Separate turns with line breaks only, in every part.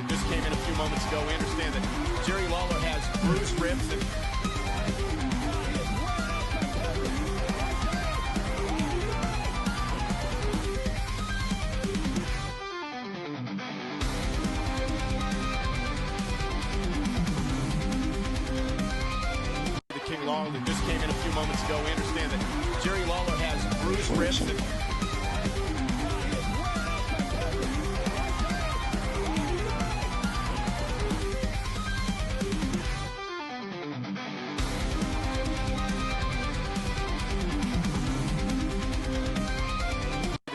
that just came in a few moments ago. We understand that Jerry Lawler has bruised ribs and King Lawler that just came in a few moments ago. We understand that Jerry Lawler has bruised ribs and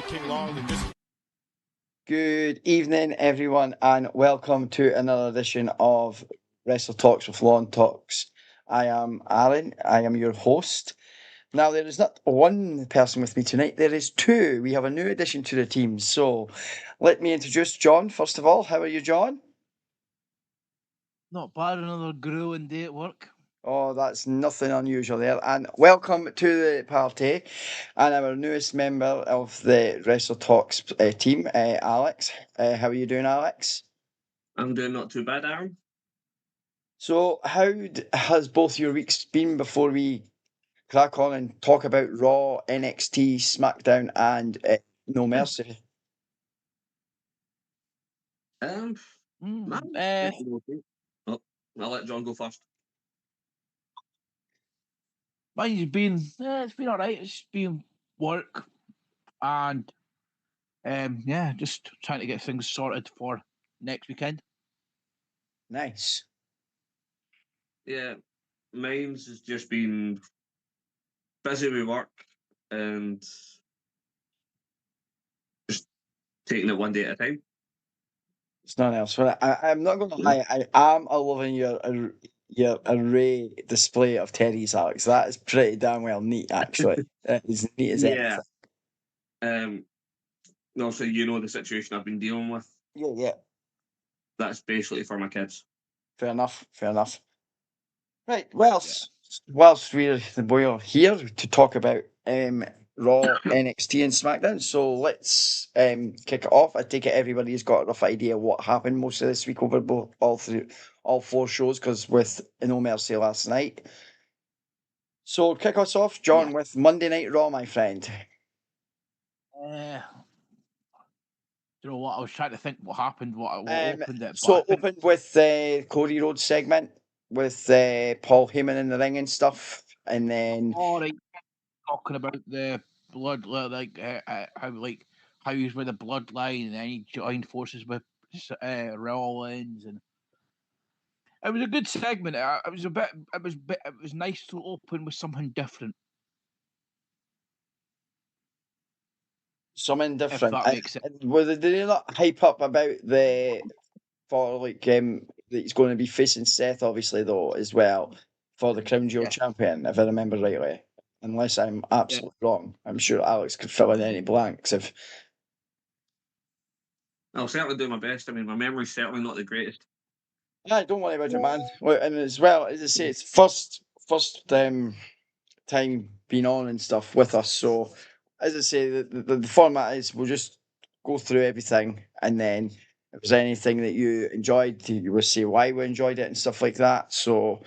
King Lawler that just
Good evening, everyone, and welcome to another edition of Wrestle Talks with Lawn Talks. I am Arran. I am your host. Now, there is not one person with me tonight. There is two. We have a new addition to the team. So, let me introduce John. First of all, how are you, John?
Not bad, another grueling day at work.
Oh, that's nothing unusual there. And welcome to the party. And our newest member of the Wrestle Talks team, Alex. How are you doing, Alex?
I'm doing not too bad, Aaron.
So, how has both your weeks been before we crack on and talk about Raw, NXT, SmackDown, and No Mercy?
Man,
Eh,
oh, I'll let John go first.
Mine's been, it's been alright. It's been work and, yeah, just trying to get things sorted for next weekend.
Nice.
Yeah, mine's has just been busy with work and just taking it one day at a time.
It's nothing else. But I'm not going to lie. I am loving your array display of Terry's, Alex. That is pretty damn well neat, actually. That is neat as
Yeah.
anything.
And also, you know the situation I've been dealing with.
Yeah.
That's basically for my kids.
Fair enough. Right. Whilst we're here to talk about Raw, NXT, and SmackDown, so let's kick it off. I take it everybody's got a rough idea what happened most of this week over all four shows, because with No Mercy last night. So kick us off, John, with Monday Night Raw, my friend.
You know what? I was trying to think what happened, what opened it.
So opened with the Cody Rhodes segment with Paul Heyman in the ring and stuff, and then
talking about the blood, how he was with the bloodline, and then he joined forces with Rollins, and it was a good segment. It was nice to open with something different.
something different.
If that makes sense.
Did they not hype up about that he's going to be facing Seth, obviously, though, as well, for the Crown Jewel champion, if I remember rightly. Unless I'm absolutely wrong. I'm sure Alex could fill in any blanks if.
I'll certainly do my best. I mean, my memory's certainly not the greatest.
Yeah, don't worry about it, man. And as well, as I say, it's first time being on and stuff with us. So, as I say, the format is we'll just go through everything, and then if there's anything that you enjoyed, you will say why we enjoyed it and stuff like that. So,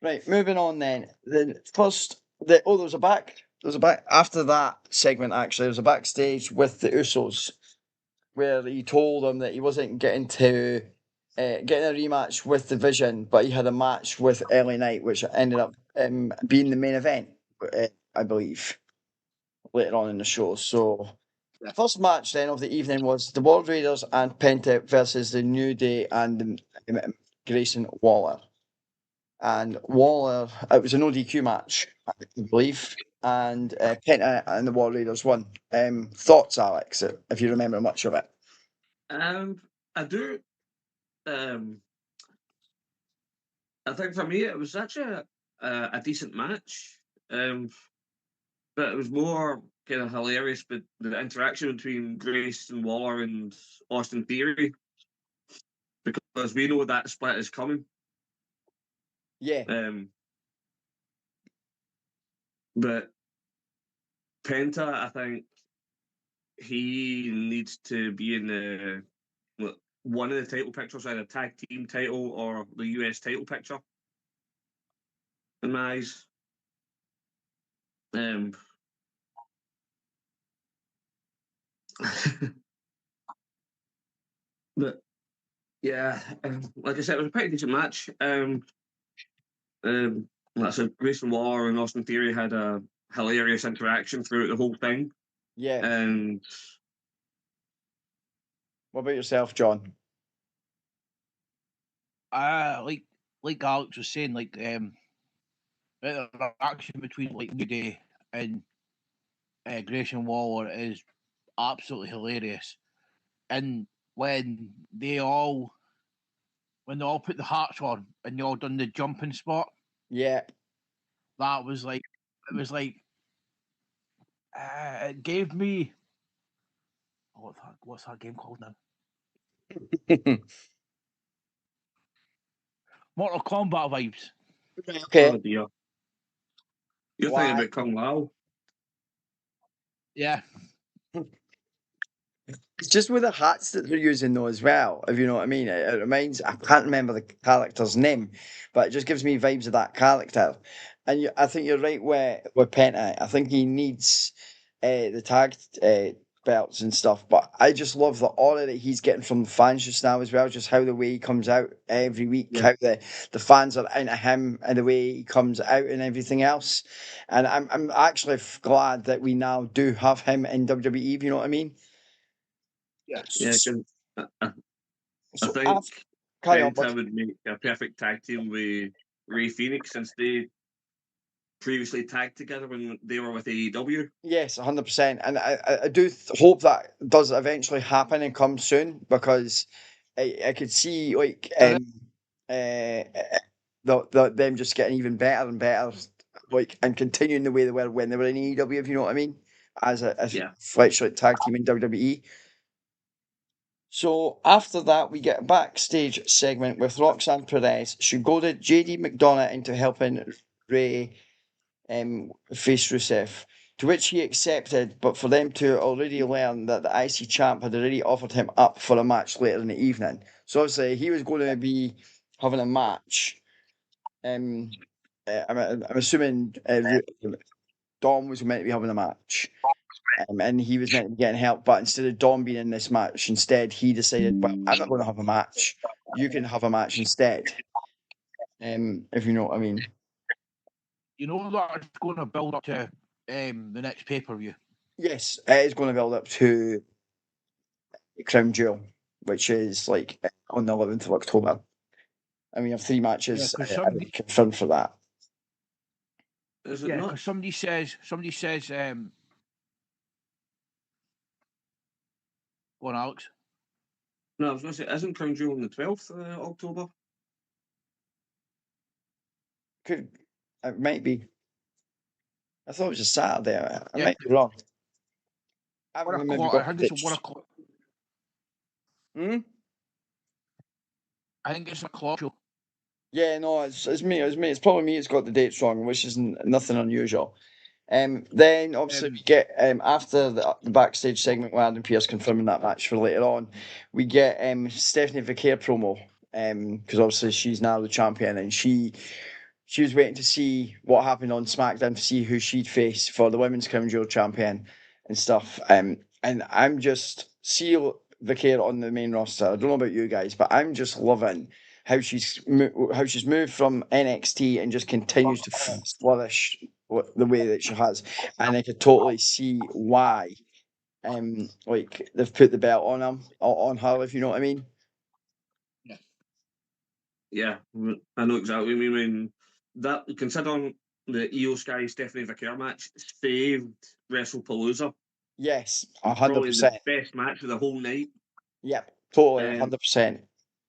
right, moving on then. Then first, there was a back after that segment. Actually, there was a backstage with the Usos, where he told them that he wasn't getting a rematch with the Vision, but he had a match with LA Knight, which ended up being the main event, I believe, later on in the show. So, the first match then of the evening was the World Raiders and Penta versus the New Day and Grayson Waller. And Waller, it was an ODQ match, I believe, and Penta and the World Raiders won. Thoughts, Alex, if you remember much of it?
I do. I think for me it was actually a decent match, but it was more kind of hilarious. But the interaction between Grayson Waller and Austin Theory, because we know that split is coming.
Yeah.
But Penta, I think he needs to be in the one of the title pictures, either tag team title or the US title picture. In my eyes, but yeah, like I said, it was a pretty decent match. Like I said, Grayson Waller and Austin Theory had a hilarious interaction throughout the whole thing.
Yeah.
And
What about yourself, John?
Like Alex was saying, like the interaction between like New Day and Grayson Waller is absolutely hilarious. And when they all put the hats on and they all done the jumping spot,
Yeah.
that was like it gave me what's that game called now? Mortal Kombat vibes.
Okay.
oh dear, you're thinking
Why?
about Kung Lao.
Yeah.
It's just with the hats that they're using though as well, if you know what I mean. It reminds, I can't remember the character's name, but it just gives me vibes of that character. And I think you're right with Penta. I think he needs the tag belts and stuff, but I just love the aura that he's getting from the fans just now as well, just how the way he comes out every week,
Yeah.
how the fans are into him and the way he comes out and everything else. And I'm actually glad that we now do have him in WWE, if you know what I mean.
Yeah.
Yeah, 'cause I
So
think
carry on,
Penta
bud.
would make a perfect tag team with Ray Phoenix, since they previously tagged together when they were with AEW.
Yes, 100%. And I do hope that does eventually happen and come soon, because I could see like them just getting even better and better, like, and continuing the way they were when they were in AEW, if you know what I mean, as a
Yeah.
fledgling tag team in WWE. So after that, we get a backstage segment with Roxanne Perez. She goaded JD McDonough into helping Ray face Rusev, to which he accepted, but for them to already learn that the IC champ had already offered him up for a match later in the evening. So obviously he was going to be having a match. I'm assuming Dom was meant to be having a match. And he was meant to be getting help, but instead of Dom being in this match, instead he decided, well, I'm not going to have a match. You can have a match instead. If you know what I mean.
You know that's going to build up to the next pay-per-view.
Yes, it is going to build up to Crown Jewel, which is like on the 11th of October. And we have 3 matches confirmed for that.
Is it
Yeah,
not?
because somebody says go on, Alex.
No, I was going to say, isn't Crown Jewel on the 12th October?
It might be. I thought it was a Saturday. I
Yeah.
might be wrong. I
1
maybe
o'clock. I
got
think it's 1 o'clock. I think it's a clock show.
Yeah, no, it's me. It's me. It's probably me. It's got the dates wrong, which is nothing unusual. Then obviously we get after the backstage segment with Adam Pearce confirming that match for later on, we get Stephanie Vicaire promo, because obviously she's now the champion, and she was waiting to see what happened on SmackDown to see who she'd face for the Women's Crown Jewel champion and stuff. And I'm just see Vicaire on the main roster. I don't know about you guys, but I'm just loving how she's moved from NXT and just continues to flourish the way that she has, and I could totally see why like they've put the belt on her, if you know what I mean.
Yeah, I know exactly what you mean. That, considering the Io Sky Stephanie Vicaire match saved WrestlePalooza.
Yes,
Probably the
100%.
best match of the whole night.
Yep, totally, 100%.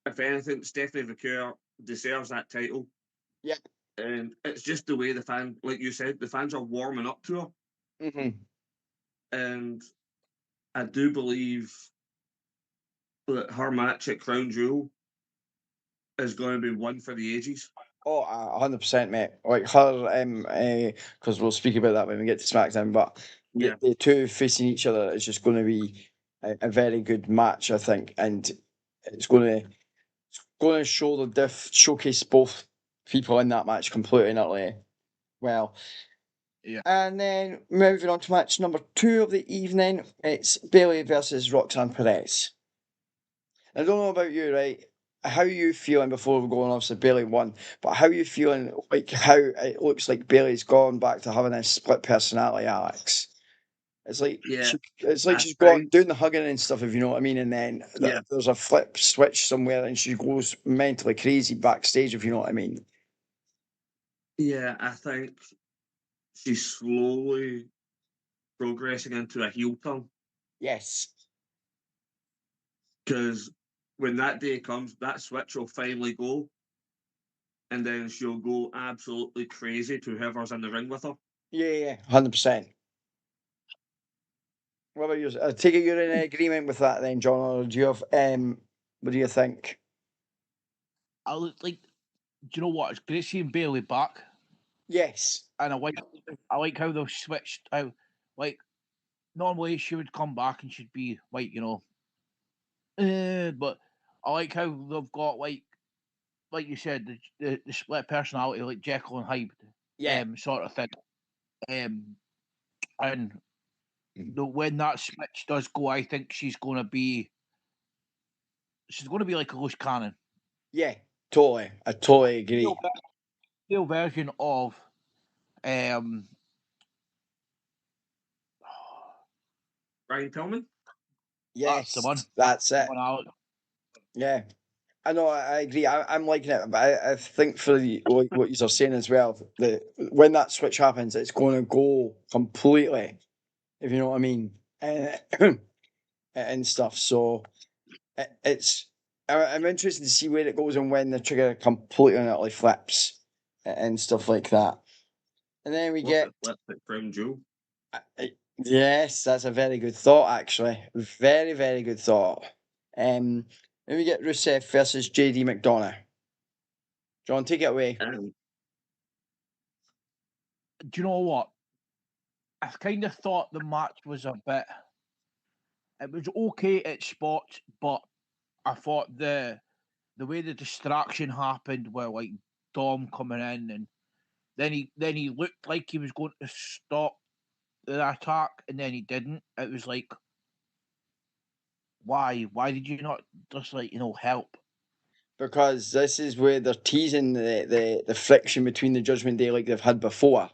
If anything, Stephanie Vicaire deserves that title.
Yep.
And it's just the way the fan, like you said, the fans are warming up to her.
Mm-hmm.
And I do believe that her match at Crown Jewel is going to be one for the ages.
Oh, 100%, mate. Like her, because we'll speak about that when we get to SmackDown. But
Yeah.
the two facing each other is just going to be a very good match, I think. And it's going to show showcase both people in that match completely and utterly well.
Yeah.
And then moving on to match number 2 of the evening, it's Bayley versus Roxanne Perez. I don't know about you, right? How are you feeling before we go on? Obviously, Bayley won, but how are you feeling? Like how it looks like Bayley's gone back to having a split personality, Alex. It's like
Yeah, I
she's gone
think.
doing the hugging and stuff, if you know what I mean, and then
Yeah,
there's a flip switch somewhere, and she goes mentally crazy backstage, if you know what I mean.
yeah, I think she's slowly progressing into a heel turn
Yes,
because when that day comes, that switch will finally go, and then she'll go absolutely crazy to whoever's in the ring with her.
yeah, 100%. What about you? I take it you're in agreement with that, then, John, or do you have what do you think?
I look like. Do you know what? It's great seeing Bailey back,
Yes,
and I like how they've switched. How like normally she would come back and she'd be like but I like how they've got like you said the split personality like Jekyll and Hyde
yeah.
sort of thing. And when that switch does go, I think she's going to be like a loose cannon.
Yeah, totally. I totally agree.
Real, real version of um
Brian Pillman?
that's the
Yes,
one.
that's
The
it.
one Alex.
Yeah, I know. I agree. I'm liking it, but I think for what you're saying as well, that when that switch happens, it's going to go completely. If you know what I mean, and stuff. So it's. I'm interested to see where it goes and when the trigger completely and utterly flips and stuff like that. And then we
What if
get.
it flipped at Crown Jewel?
Yes, that's a very good thought, actually. Very, very good thought. Um, then we get Rusev versus JD McDonough. John, take it away.
Do you know what? I kind of thought the match was a bit. It was okay at spots, but I thought the way the distraction happened, where like Dom coming in, and then he looked like he was going to stop the attack, and then he didn't. It was like, why? Why did you not just help?
Because this is where they're teasing the friction between the Judgment Day like they've had before.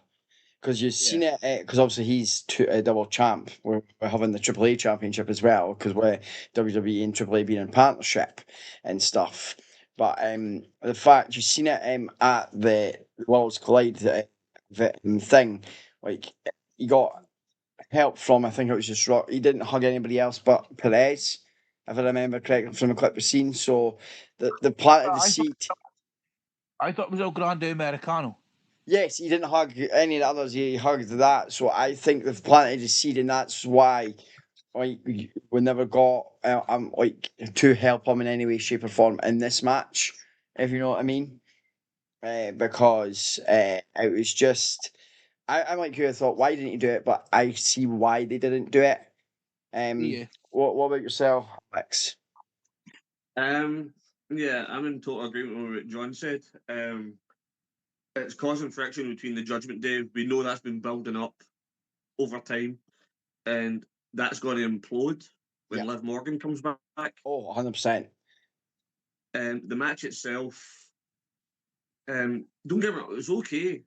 Because you've seen
Yeah.
it, because obviously he's a double champ. We're having the AAA championship as well, because we're WWE and AAA being in partnership and stuff. But the fact you've seen it at the Worlds Collide thing, like he got help from, I think it was just Rock. He didn't hug anybody else but Perez, if I remember correctly from the clip we've seen. So the planted the
I thought
seed.
I thought it was El Grande Americano.
Yes, he didn't hug any of the others. He hugged that. So I think they've planted the seed, and that's why like we never got like to help him in any way, shape, or form in this match. If you know what I mean, because it was just I'm like you. I thought, why didn't you do it? But I see why they didn't do it.
Yeah.
What about yourself, Alex?
Um, yeah, I'm in total agreement with what John said. It's causing friction between the Judgment Day. We know that's been building up over time, and that's going to implode when
Yeah.
Liv Morgan comes back.
Oh, 100%.
The match itself, don't get me wrong, it was okay.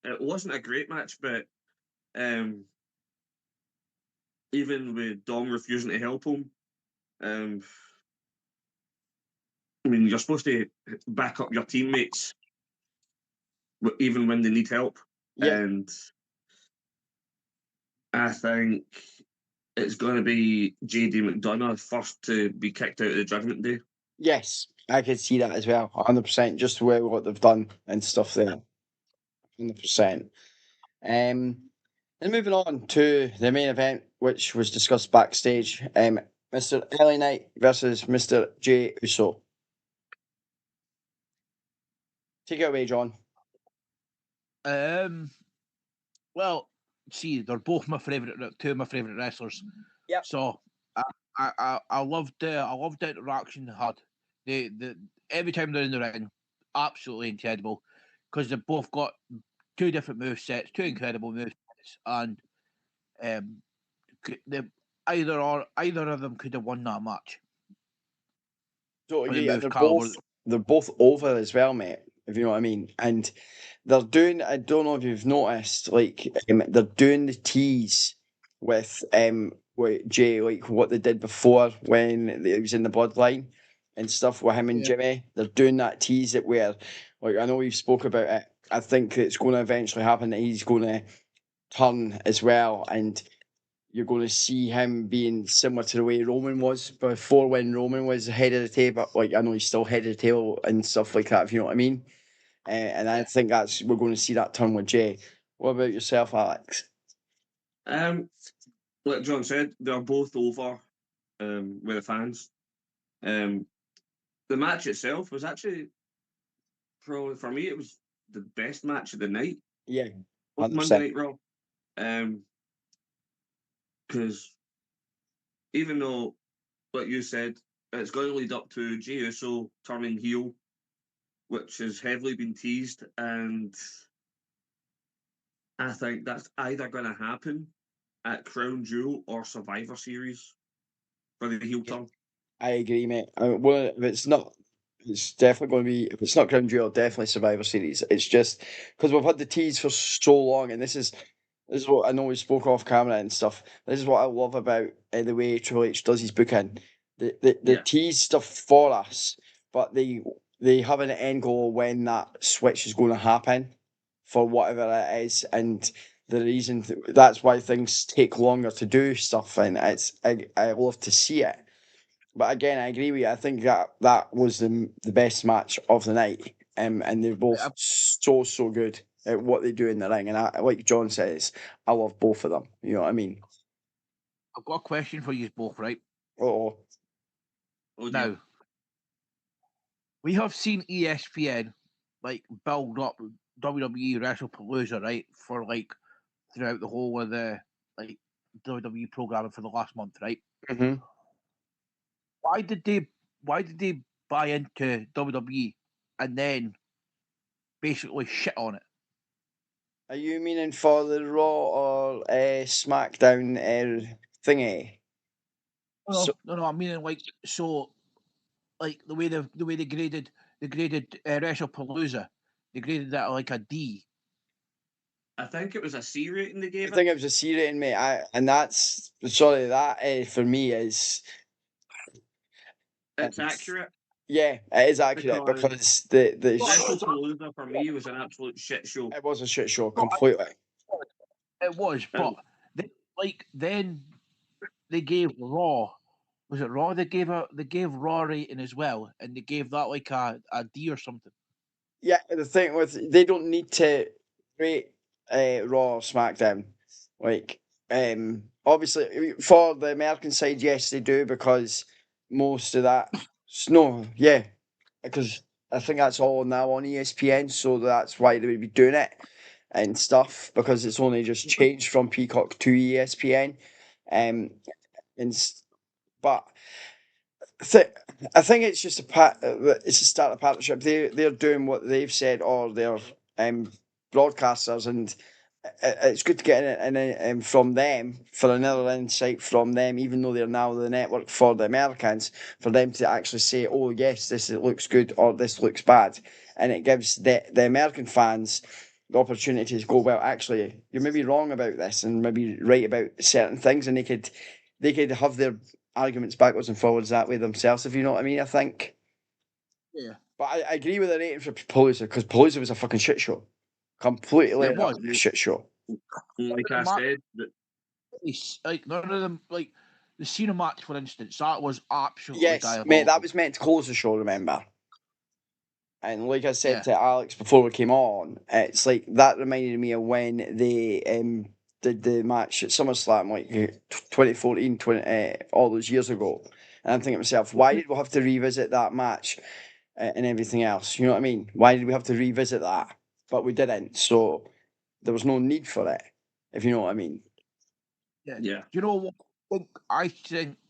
It wasn't a great match, but um, even with Dom refusing to help him, um, I mean, you're supposed to back up your teammates even when they need help.
Yeah.
And I think it's going to be JD McDonough first to be kicked out of the Judgment Day.
Yes, I could see that as well. 100%. Just the way what they've done and stuff there. 100%. And moving on to the main event, which was discussed backstage, Mr. LA Knight versus Mr. Jey Uso. Take it away, John.
Um. Well, see, they're both my favorite, two of my favorite wrestlers.
Yep.
So I I loved the interaction they had. The every time they're in the ring, absolutely incredible, because they've both got two different move sets, two incredible move sets, and um, they either of them could have won that match.
Don't
But the
agree. And
move caliber,
they're both over as well, mate. If you know what I mean. And they're doing. I don't know if you've noticed, like they're doing the tease with Jay, like what they did before when it was in the bloodline and stuff with him and
Yeah.
Jimmy. They're doing that tease it where, like I know we've spoke about it. I think it's going to eventually happen that he's going to turn as well, and you're going to see him being similar to the way Roman was before, when Roman was head of the table. Like I know he's still head of the table and stuff like that, if you know what I mean. And I think we're going to see that turn with Jay. What about yourself, Alex?
Like John said, they're both over with the fans. The match itself was actually probably, for me, it was the best match of the night.
Yeah,
Monday
100%.
Night Raw. Because even though, like you said, it's going to lead up to Jey Uso turning heel, which has heavily been teased, and I think that's either going to happen at Crown Jewel or Survivor Series for the heel turn.
I agree, mate. Well, if it's not, it's definitely going to be. If it's not Crown Jewel, definitely Survivor Series. It's just because we've had the tease for so long, and this is what I know we spoke off camera and stuff. This is what I love about the way Triple H does his booking. The
Yeah.
tease stuff for us, but they have an end goal when that switch is going to happen for whatever it is, and the reason that's why things take longer to do stuff, and I love to see it. But again, I agree with you. I think that was the best match of the night, and they're both so good at what they do in the ring. And like John says, I love both of them. You know what I mean?
I've got a question for you both, right?
Oh,
Oh, dear.
Now, we have seen ESPN like build up WWE WrestlePalooza, right, for like throughout the whole of the like WWE programming for the last month, right?
mm-hmm.
Why did they buy into WWE and then basically shit on it?
Are you meaning for the Raw or SmackDown thingy?
No, I mean like so, like the way they graded WrestlePalooza, they graded that like a D.
I think it was a C rating they gave
I think
it.
it was a C rating, mate. And that's sorry, that for me is
It's accurate.
Yeah, it is accurate because the
WrestlePalooza for me was an absolute shit show.
it was a shit show completely.
It was, but then they gave Raw. Was it Raw? They gave Raw rating as well, and they gave that like a D or something.
Yeah, the thing with they don't need to rate Raw or SmackDown. Like, obviously for the American side, yes, they do because most of that. No, yeah, because I think that's all now on ESPN, so that's why they would be doing it and stuff because it's only just changed from Peacock to ESPN, um, but. I think it's just it's a start of partnership. They're doing what they've said, or they're broadcasters, and it's good to get in from them for another insight from them. Even though they're now the network for the Americans, for them to actually say, "Oh yes, this looks good," or "This looks bad," and it gives the American fans the opportunity to go, "Well, actually, you're maybe wrong about this, and maybe right about certain things," and they could have their arguments backwards and forwards that way themselves, if you know what I mean, I think.
Yeah.
But I agree with the rating for Palooza, because Palooza was a fucking shit show. Completely
It was.
a shit show.
Like I said,
Like none of them, like the Cena match, for instance, that was absolutely
Yes,
diabolical.
mate, that was meant to close the show, remember? And like I said
Yeah.
to Alex before we came on, it's like that reminded me of when they did the match at SummerSlam, like 2014, all those years ago. And I'm thinking to myself, why did we have to revisit that match and everything else? You know what I mean? Why did we have to revisit that? But we didn't, so there was no need for it, if you know what I mean.
Yeah.
yeah.
Do you know what? I think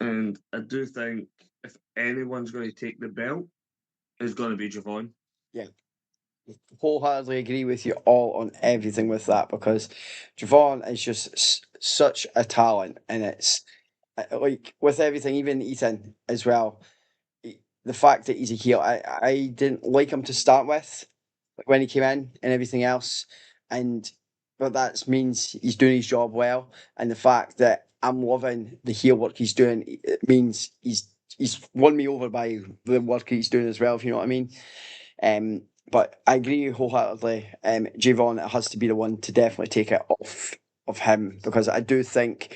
And I do think if anyone's going to take the belt, it's going to be Javon.
Yeah. Wholeheartedly agree with you all on everything with that because Javon is just such a talent, and it's like with everything, even Ethan as well. The fact that he's a heel, I didn't like him to start with, like when he came in and everything else, and but that means he's doing his job well, and the fact that I'm loving the heel work he's doing, it means he's won me over by the work he's doing as well, if you know what I mean. But I agree wholeheartedly. Javon has to be the one to definitely take it off of him because I do think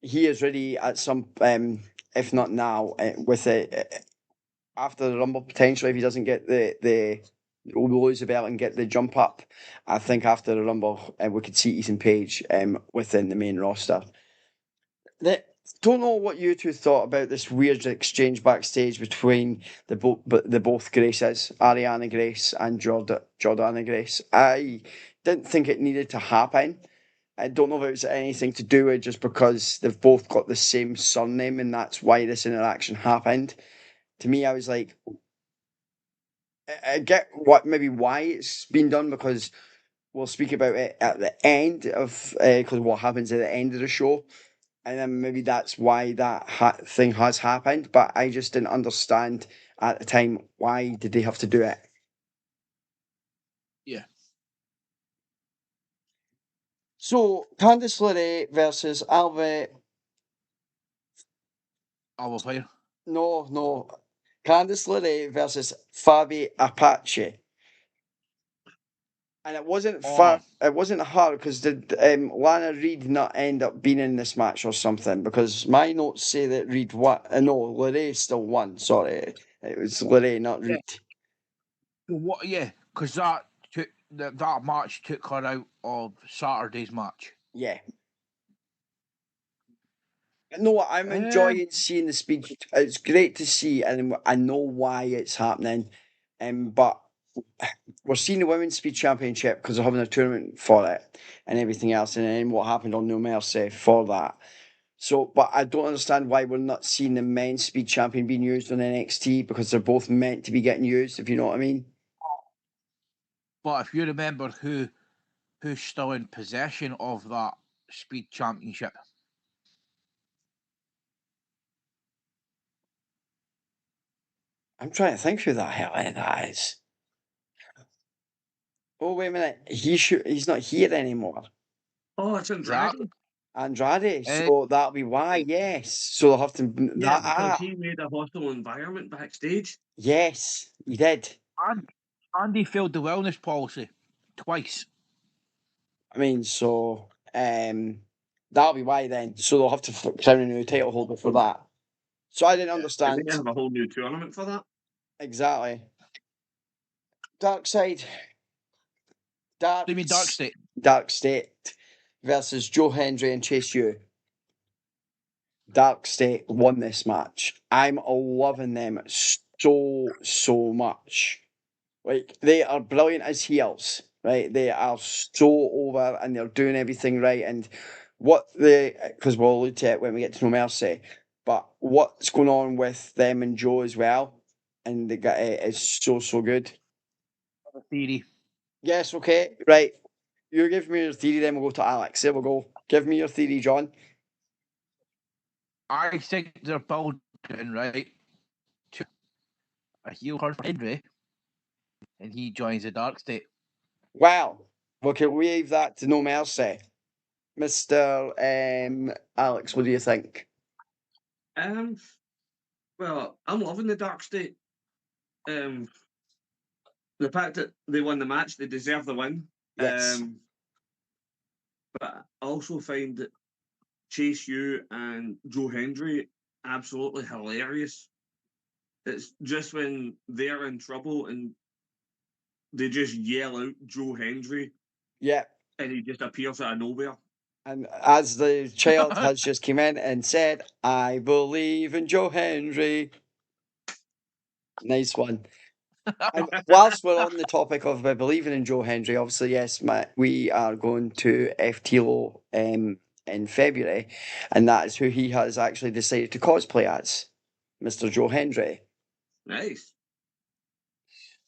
he is ready at some, if not now, with it after the Rumble potentially if he doesn't get the lose the belt and get the jump up. I think after the Rumble we could see Ethan Page within the main roster. Don't know what you two thought about this weird exchange backstage between the both Graces, Ariana Grace and Jordana Grace. I didn't think it needed to happen. I don't know if it was anything to do with just because they've both got the same surname and that's why this interaction happened. To me, I was like, I get what maybe why it's been done because we'll speak about it at the end of because what happens at the end of the show, and then maybe that's why that thing has happened. But I just didn't understand at the time why did they have to do it.
Yeah.
So Candice LeRae versus Alba.
Alba Fire.
No. Candice LeRae versus Fabi Apache. And it wasn't
Oh.
It wasn't her because did Lana Reed not end up being in this match or something? Because my notes say that Reed won. No, LeRae still won. Sorry, it was LeRae, not Reed.
What? Yeah, because that match took her out of Saturday's match.
Yeah. No, I'm enjoying seeing the speed. It's great to see, and I know why it's happening. But we're seeing the women's speed championship because they're having a tournament for it and everything else, and then what happened on No Mercy for that. So, but I don't understand why we're not seeing the men's speed champion being used on NXT because they're both meant to be getting used, if you know what I mean.
But if you remember who's still in possession of that speed championship.
I'm trying to think who the hell that is. Oh, wait a minute. He's not here anymore.
Oh, it's Andrade.
Andrade. So that'll be why, yes. So they'll have to.
Yeah, because he made a hostile environment backstage.
Yes, he did.
Andy failed the wellness policy twice.
I mean, so that'll be why then. So they'll have to crown a new title holder for that. So I didn't understand.
They have a whole new tournament for that.
Exactly. Dark Side.
Do you mean Dark State?
Dark State versus Joe Hendry and Chase U. Dark State won this match. I'm loving them so much. Like they are brilliant as heels, right? They are so over and they're doing everything right. And what because we'll allude to it when we get to No Mercy, but what's going on with them and Joe as well, and the guy is so good.
Theory.
Yes, okay, right. You give me your theory, then we'll go to Alex. There we go. Give me your theory, John.
I think they're building right to a heel for Henry, and he joins the Dark State.
Well, we can leave that to No Mercy. Mr. Alex, what do you think?
Well, I'm loving the Dark State. The fact that they won the match, they deserve the win.
Yes.
But I also find that Chase U and Joe Hendry absolutely hilarious. It's just when they're in trouble and they just yell out Joe Hendry.
Yeah.
And he just appears out of nowhere.
And as the child has just come in and said, I believe in Joe Hendry. Nice one. And whilst we're on the topic of believing in Joe Hendry, obviously, yes, we are going to FTLO in February, and that is who he has actually decided to cosplay as, Mr. Joe Hendry.
Nice.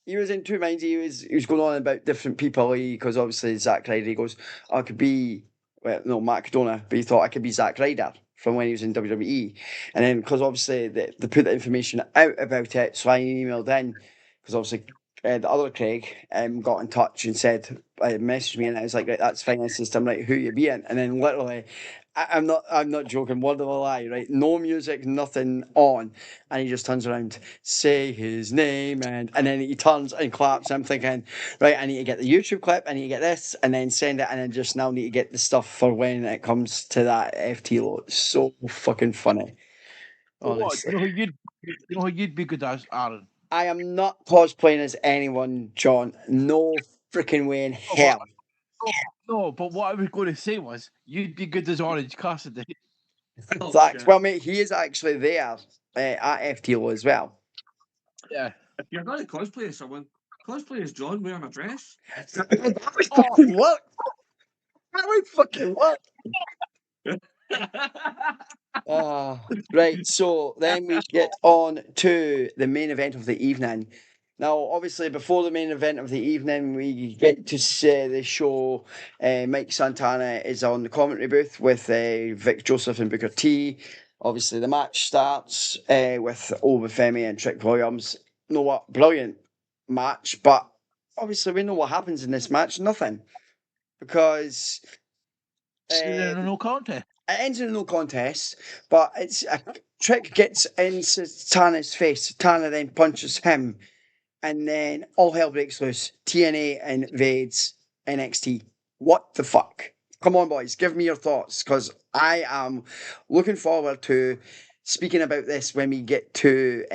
He was in two minds. He was going on about different people because obviously Zack Ryder. He goes, I could be Matt Cardona, but he thought I could be Zack Ryder from when he was in WWE, and then because obviously they put the information out about it, so I emailed in because obviously the other Craig got in touch and said messaged me, and I was like, right, that's fine. I says to him, right, who you being? And then literally, I'm not joking, word of a lie, right? No music, nothing on, and he just turns around, say his name, and then he turns and claps. I'm thinking, right, I need to get the YouTube clip, I need to get this, and then send it, and then just now need to get the stuff for when it comes to that FT load. It's so fucking funny, honestly.
You know who you'd be good as, Aaron?
I am not cosplaying as anyone, John. No freaking way in hell.
No, but what I was going to say was you'd be good as Orange Cassidy.
Oh,
Thanks.
shit.
Well, mate, he is actually there at FTO as well.
Yeah.
If you're going to cosplay as someone, cosplay as John wearing a dress.
That would fucking work. That would fucking work. Right, so then we get on to the main event of the evening. Now, obviously, before the main event of the evening, we get to see the show. Mike Santana is on the commentary booth with Vic Joseph and Booker T. Obviously, the match starts with Obafemi and Trick Williams. You know what? Brilliant match, but obviously, we know what happens in this match. Nothing. Because
No contest.
it ends in a no contest, but it's a Trick gets into Tana's face. Tana then punches him, and then all hell breaks loose. TNA invades NXT. What the fuck? Come on, boys, give me your thoughts because I am looking forward to speaking about this when we get to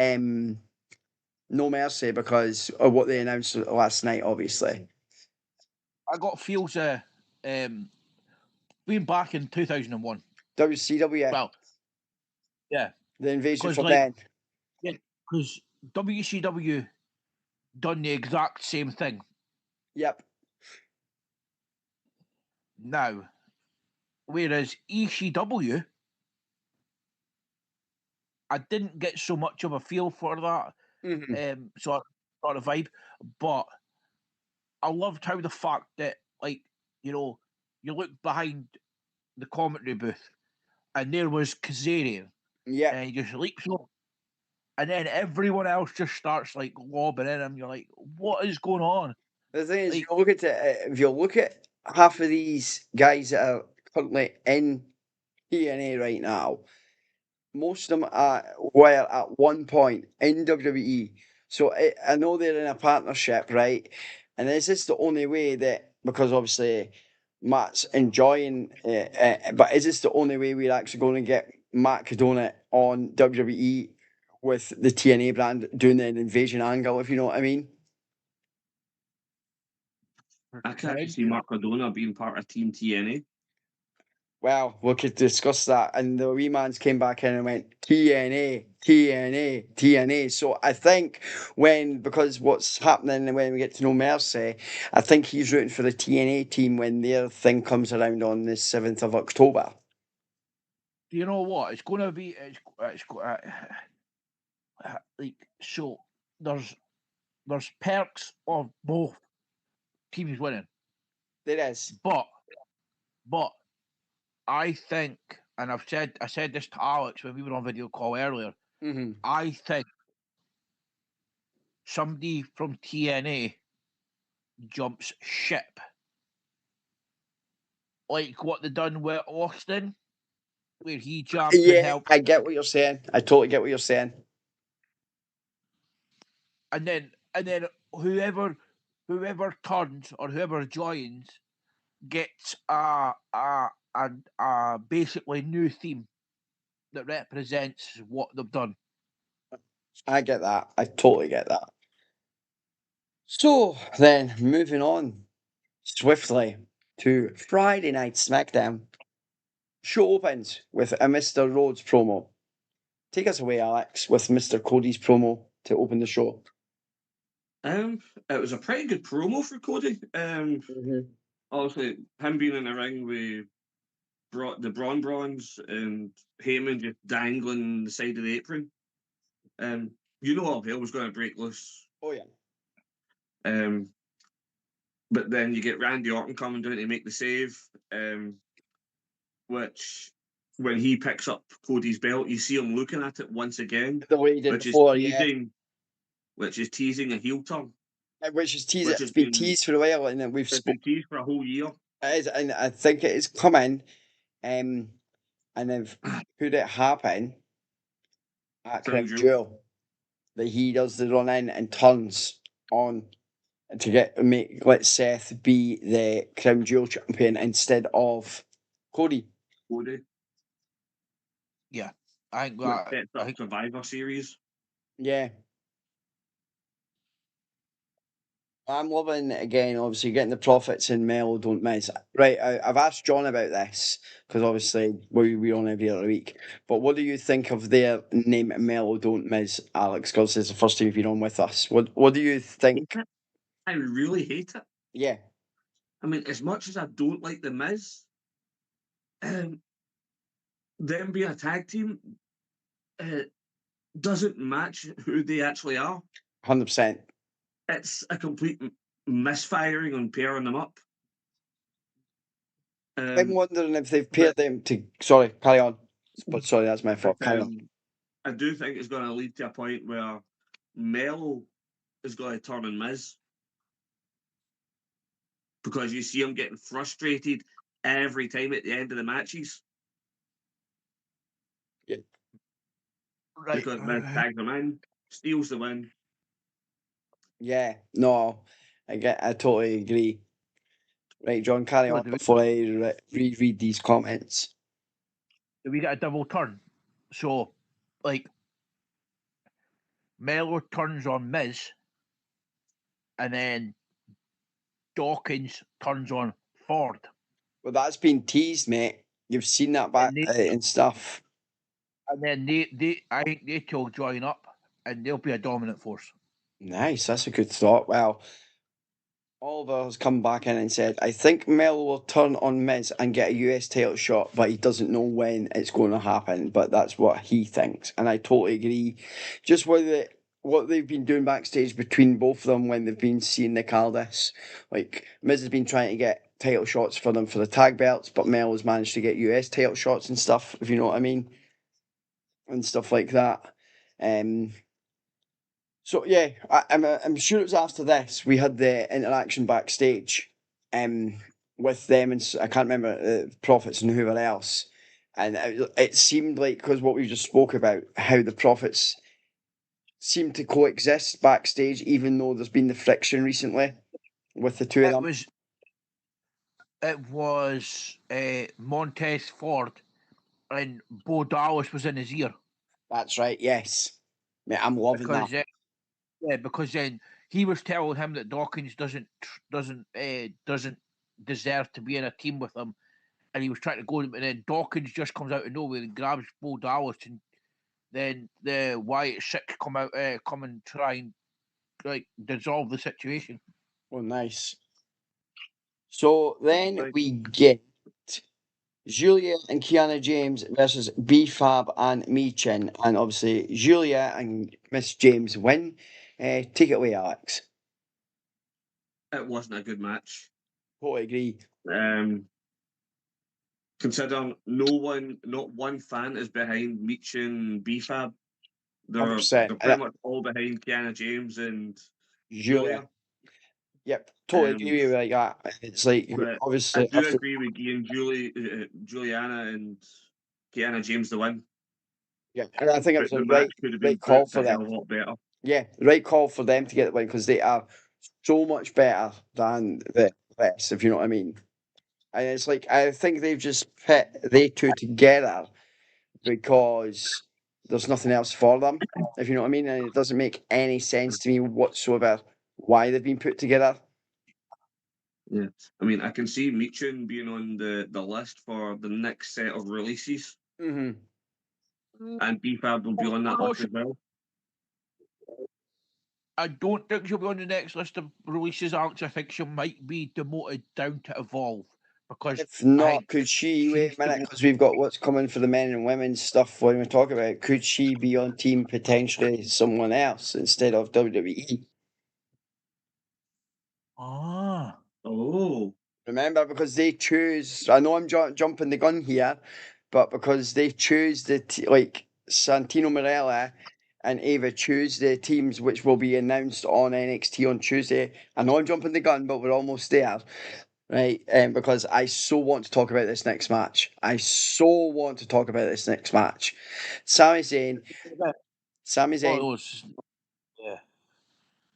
No Mercy because of what they announced last night, obviously.
I got feels being back in 2001.
WCW.
Well, yeah,
The invasion
'cause,
for
like-
Ben.
yeah, because WCW done the exact same thing.
Yep.
Now, whereas ECW, I didn't get so much of a feel for that sort of vibe, but I loved how the fact that, like, you look behind the commentary booth and there was Kazarian,
Yeah.
and he just leaps up, and then everyone else just starts like lobbing in him. You're like, what is going on?
The thing is,
Like-
you look at it, if you look at half of these guys that are currently in TNA right now, most of them were at one point in WWE. So I know they're in a partnership, right? And is this the only way that, because obviously Matt's enjoying it, but is this the only way we're actually going to get Matt Cardona on WWE with the TNA brand doing an invasion angle, if you know what I mean?
I can't see Mark Cardona being part of Team TNA.
Well, we could discuss that. And the wee man's came back in and went TNA, TNA, TNA. So I think because what's happening when we get to know Mercy, I think he's rooting for the TNA team when their thing comes around on the 7th of October.
Do you know what? It's going to be. Like, so there's perks of both teams winning,
There is.
but I think, and I said this to Alex when we were on video call earlier.
Mm-hmm.
I think somebody from TNA jumps ship, like what they done with Austin, where he jumped and
Yeah,
helped,
I get what you're saying. I totally get what you're saying.
and then whoever turns or whoever joins gets a basically new theme that represents what they've done.
I get that. I totally get that. So then, moving on swiftly to Friday Night SmackDown. Show opens with a Mr. Rhodes promo. Take us away, Alex, with Mr. Cody's promo to open the show.
It was a pretty good promo for Cody. Obviously, him being in the ring with the Braun Brawns and Heyman just dangling the side of the apron. You know all hell was going to break loose.
Oh yeah.
But then you get Randy Orton coming down to make the save, which when he picks up Cody's belt, you see him looking at it once again,
The way he did
which
before,
is teasing a heel turn.
Which is teased.
Which
It's
has
been
been-
teased for a while, and then we've
It's
spoken.
been teased for a whole year.
It is, and I think it is coming, and they've put it happen at
Crown
Crown
Jewel.
Jewel that he does the run in and turns on to let Seth be the Crown Jewel champion instead of Cody.
Cody,
Yeah, I think
which
that.
sets
I
up
think
Survivor Series.
Yeah. I'm loving it again, obviously, getting the profits in Mel Don't Miss. Right, I've asked John about this, because obviously we on every other week. But what do you think of their name Mel Don't Miss, Alex? Because it's the first time you've been on with us. What do you think?
I really hate it.
Yeah.
I mean, as much as I don't like the Miz, them being a tag team doesn't match who they actually are.
100%.
It's a complete misfiring on pairing them up.
I'm wondering if they've paired them to... Sorry, carry on. But sorry, that's my fault. Carry on.
I do think it's going to lead to a point where Mel is going to turn on Miz. Because you see him getting frustrated every time at the end of the matches.
Yeah.
right.
Because Miz tags him in, steals the win.
Yeah, no, I totally agree. Right, John, carry
Well,
on
do we-
before I reread these comments.
we get a double turn. So, like, Melo turns on Miz, and then Dawkins turns on Ford.
Well, that's been teased, mate. You've seen that back and stuff.
And then I think they two will join up, and they'll be a dominant force.
Nice, that's a good thought. Well, Oliver has come back in and said, I think Mel will turn on Miz and get a US title shot, but he doesn't know when it's going to happen. But that's what he thinks. And I totally agree. Just what they've been doing backstage between both of them when they've been seeing the Caldas. Like, Miz has been trying to get title shots for them for the tag belts, but Mel has managed to get US title shots and stuff, if you know what I mean. And stuff like that. So yeah, I'm sure it was after this we had the interaction backstage, with them and I can't remember the Prophets and whoever else, and it seemed like because what we just spoke about how the Prophets seem to coexist backstage, even though there's been the friction recently with the two of them.
It was Montez Ford, and Bo Dallas was in his ear.
That's right. Yes, mate, I'm loving that.
Because then he was telling him that Dawkins doesn't deserve to be in a team with him, and he was trying to go, and then Dawkins just comes out of nowhere and grabs Bo Dallas, and then the Wyatt Six come and try and like dissolve the situation.
Oh, nice. So then we get Julia and Kiana James versus B-Fab and Michin, and obviously Julia and Miss James win. Take it away, Alex.
It wasn't a good match.
Totally agree.
Considering not one fan is behind Meechin B-Fab. They're
100%.
pretty much all behind Kiana James and Julia.
Yep, totally agree with you like that. It's like,
But
obviously,
I do agree with Guy and Juliana and Kiana James the win.
yeah, and I think it was
The
a
match could have been
right call for
a hell
them.
of a lot better.
Yeah, right call for them to get the win because they are so much better than the rest, if you know what I mean. And it's like I think they've just put they two together because there's nothing else for them, if you know what I mean. And it doesn't make any sense to me whatsoever why they've been put together.
Yeah, I mean, I can see Meechin being on the list for the next set of releases,
Mm-hmm.
and B-Fab will be on that list as well.
I don't think she'll be on the next list of releases, Alex. I think she might be demoted down to Evolve because
If not,
I
could she, wait
she's
a minute, because we've got what's coming for the men and women's stuff when we talk about it, could she be on team potentially someone else instead of WWE?
Oh.
Remember, because they choose, I know I'm jumping the gun here, but because they choose like Santino Marella and Ava choose the teams which will be announced on NXT on Tuesday. I know I'm jumping the gun, but we're almost there. Right, because I so want to talk about this next match. I so want to talk about this next match. Sami Zayn, Sami Zayn,
those. Yeah.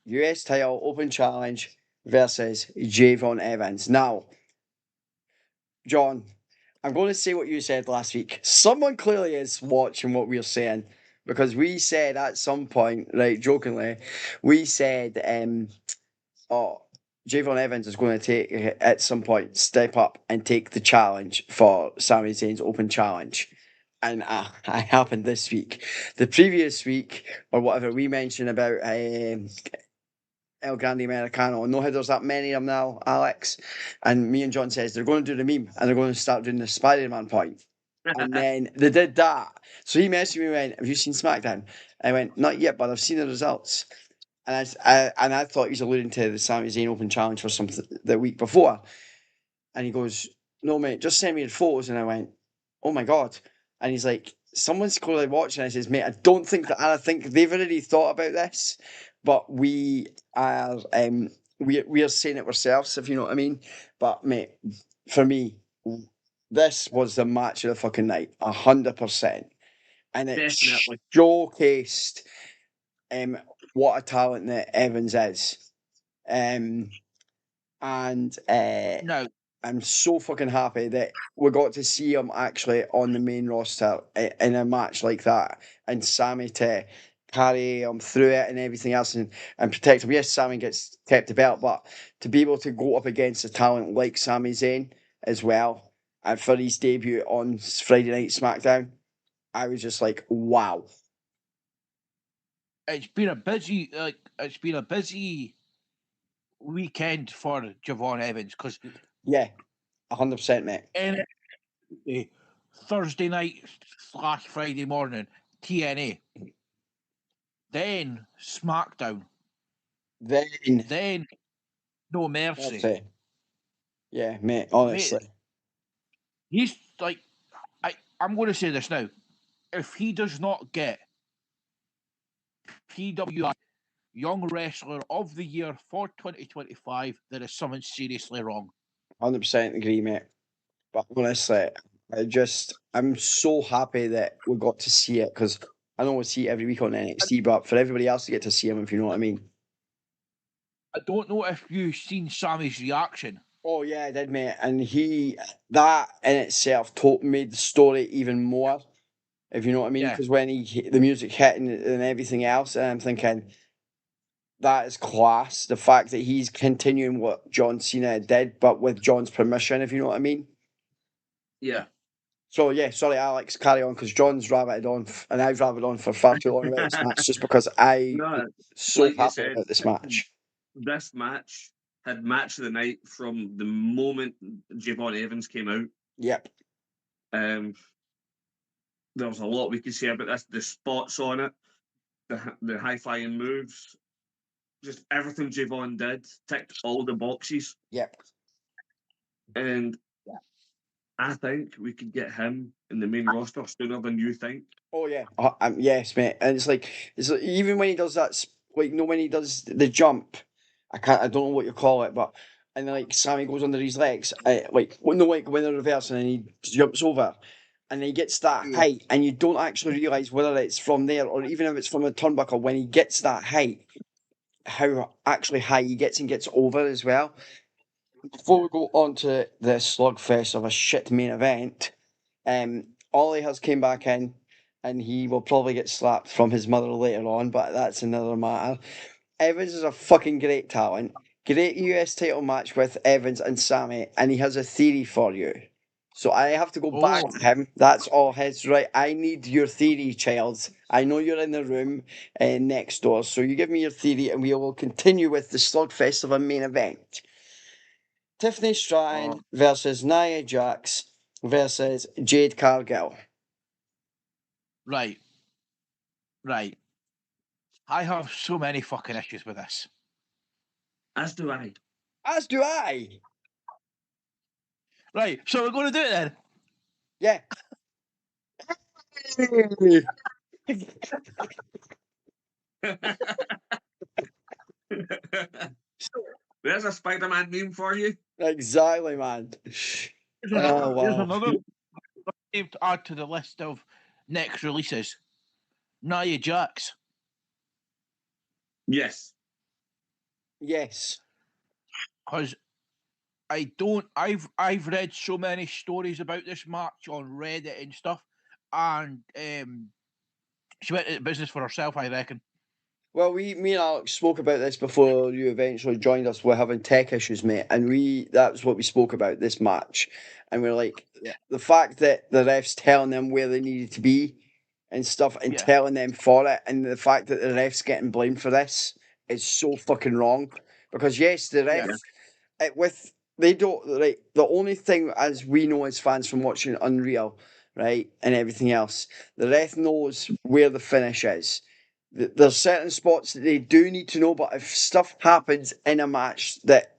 US title open challenge versus Javon Evans. Now, John, I'm going to say what you said last week. Someone clearly is watching what we're saying because we said at some point, right, jokingly, we said, oh, Javon Evans is going to take at some point step up and take the challenge for Sami Zayn's open challenge. And I happened this week. The previous week, or whatever, we mentioned about El Grande Americano. I know how there's that many of them now, Alex. And me and John says they're going to do the meme and they're going to start doing the Spider-Man point. And then they did that. So he messaged me and went, have you seen SmackDown? I went, not yet, but I've seen the results. And I thought he was alluding to the Sami Zayn Open Challenge for something the week before. And he goes, no, mate, just send me the photos. And I went, oh my God. And he's like, someone's clearly watching. I says, mate, I don't think that, and I think they've already thought about this, but we are we are saying it ourselves, if you know what I mean. But mate, for me, this was the match of the fucking night, 100%. And it
Definitely.
showcased what a talent that Evans is. And
No,
I'm so fucking happy that we got to see him actually on the main roster in a match like that, and Sammy to carry him through it and everything else and protect him. Yes, Sammy gets kept the belt, but to be able to go up against a talent like Sami Zayn as well, and for his debut on Friday Night SmackDown, I was just like, wow.
it's been a busy weekend for Javon Evans because
Yeah, 100%, mate.
Thursday night / Friday morning TNA, then SmackDown,
Then,
then No
I'll
Mercy.
say, yeah, mate,
Mate,
honestly.
he's like, I'm going to say this now. If he does not get PWI Young Wrestler of the Year for 2025, there is something seriously wrong.
100% agree, mate. But honestly, I'm so happy that we got to see it because I know we see it every week on NXT, but for everybody else to get to see him, if you know what I mean.
I don't know if you've seen Sammy's reaction.
Oh yeah, I did, mate, and that in itself made the story even more, if you know what I mean.
Yeah.
Because when the music hit and everything else, and I'm thinking that is class. The fact that he's continuing what John Cena did, but with John's permission, if you know what I mean.
Yeah.
So yeah, sorry, Alex, carry on because John's rabbited on, and I've rabbited on for far too long about this match, just because I'm
No,
so
like you
happy
said,
about this match.
this match had match of the night from the moment Javon Evans came out.
Yep.
There was a lot we could say about this. The spots on it, the high flying moves, just everything Javon did ticked all the boxes.
Yep.
And I think we could get him in the main roster sooner than you think.
Oh yeah. Yes, mate. And it's like even when he does that, like when he does the jump, I don't know what you call it, but and then like Sammy goes under his legs, like when they're reversing and he jumps over, and he gets that height, and you don't actually realize whether it's from there or even if it's from a turnbuckle. When he gets that height, how actually high he gets and gets over as well. Before we go on to the slugfest of a shit main event, Ollie has came back in, and he will probably get slapped from his mother later on, but that's another matter. Evans is a fucking great talent. Great US title match with Evans and Sammy, and he has a theory for you. So I have to go back to him. That's all his right. I need your theory, child. I know you're in the room next door, so you give me your theory, and we will continue with the slugfest of a main event. Tiffany Stratton versus Nia Jax versus Jade Cargill.
Right. I have so many fucking issues with this.
As do I.
As do I.
Right, so we're going to do it then.
Yeah.
There's a Spider-Man meme for you.
Exactly, man.
Here's
Oh, wow.
another to add to the list of next releases. Nia Jax.
Yes.
Yes.
Because I've read so many stories about this match on Reddit and stuff, and she went into business for herself, I reckon.
Well, me and Alex spoke about this before you eventually joined us. We're having tech issues, mate, and that's what we spoke about this match. And we're like, the fact that the refs telling them where they needed to be and stuff and telling them for it, and the fact that the refs getting blamed for this is so fucking wrong. Because yes, the ref they don't, right, the only thing as we know as fans from watching Unreal, right, and everything else, the ref knows where the finish is. There's certain spots that they do need to know, but if stuff happens in a match that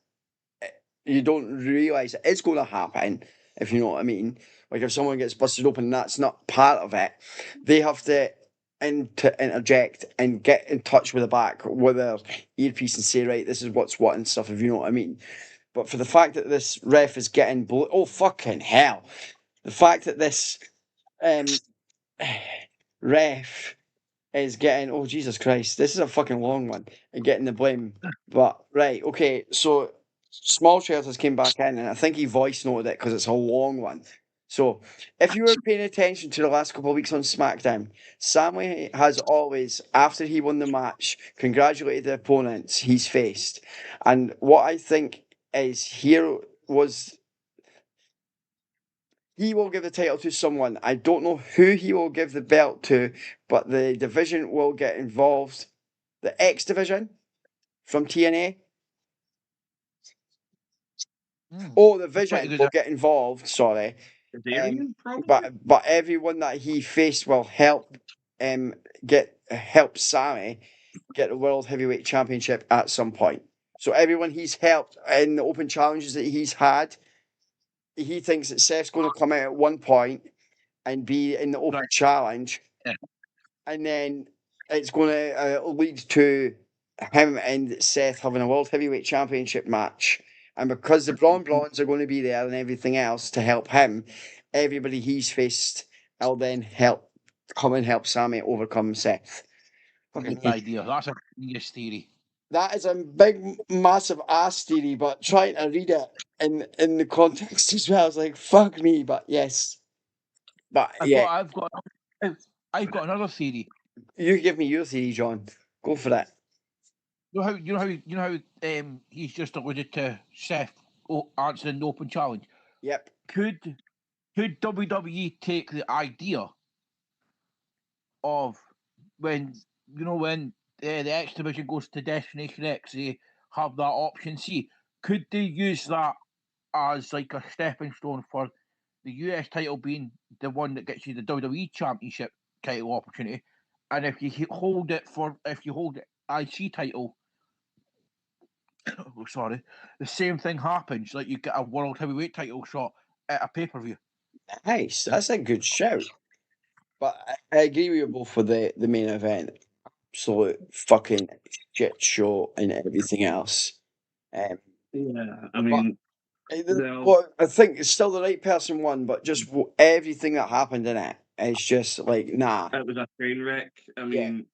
you don't realise it is going to happen, if you know what I mean, like if someone gets busted open and that's not part of it, they have to interject and get in touch with the back with their earpiece and say, right, this is what's what and stuff, if you know what I mean. But for the fact that this ref is getting oh fucking hell, the fact that this ref is getting, oh Jesus Christ, this is a fucking long one, and getting the blame. But right, okay, so Small Shelters came back in, and I think he voice noted it because it's a long one. So if you were paying attention to the last couple of weeks on SmackDown, Sammy has always, after he won the match, congratulated the opponents he's faced. And what I think is here was he will give the title to someone. I don't know who he will give the belt to, but the division will get involved. The X division from TNA. Oh, the Vision will get involved. Sorry, but everyone that he faced will help help Sammy get the World Heavyweight Championship at some point. So everyone he's helped in the open challenges that he's had, he thinks that Seth's going to come out at one point and be in the open challenge, and then it's going to lead to him and Seth having a World Heavyweight Championship match. And because the Blondes are going to be there and everything else to help him, everybody he's faced will then come and help Sammy overcome Seth.
Good idea. That's a genius theory.
That is a big, massive ass theory, but trying to read it in the context as well, I was like, fuck me, but yes. But
I've got another theory.
You give me your theory, John. Go for it.
You know how he's just alluded to Seth answering the open challenge.
Yep.
Could WWE take the idea of when the X division goes to Destination X, they have that option C? Could they use that as like a stepping stone for the US title being the one that gets you the WWE Championship title opportunity? And if you hold the IC title, the same thing happens. Like you get a World Heavyweight title shot at a pay-per-view.
Nice, that's a good shout. But I agree with you both for the main event. Absolute fucking shit show and everything else.
I mean,
I think it's still the right person won, but just everything that happened in it, it's just like, nah.
It was a train wreck. I mean,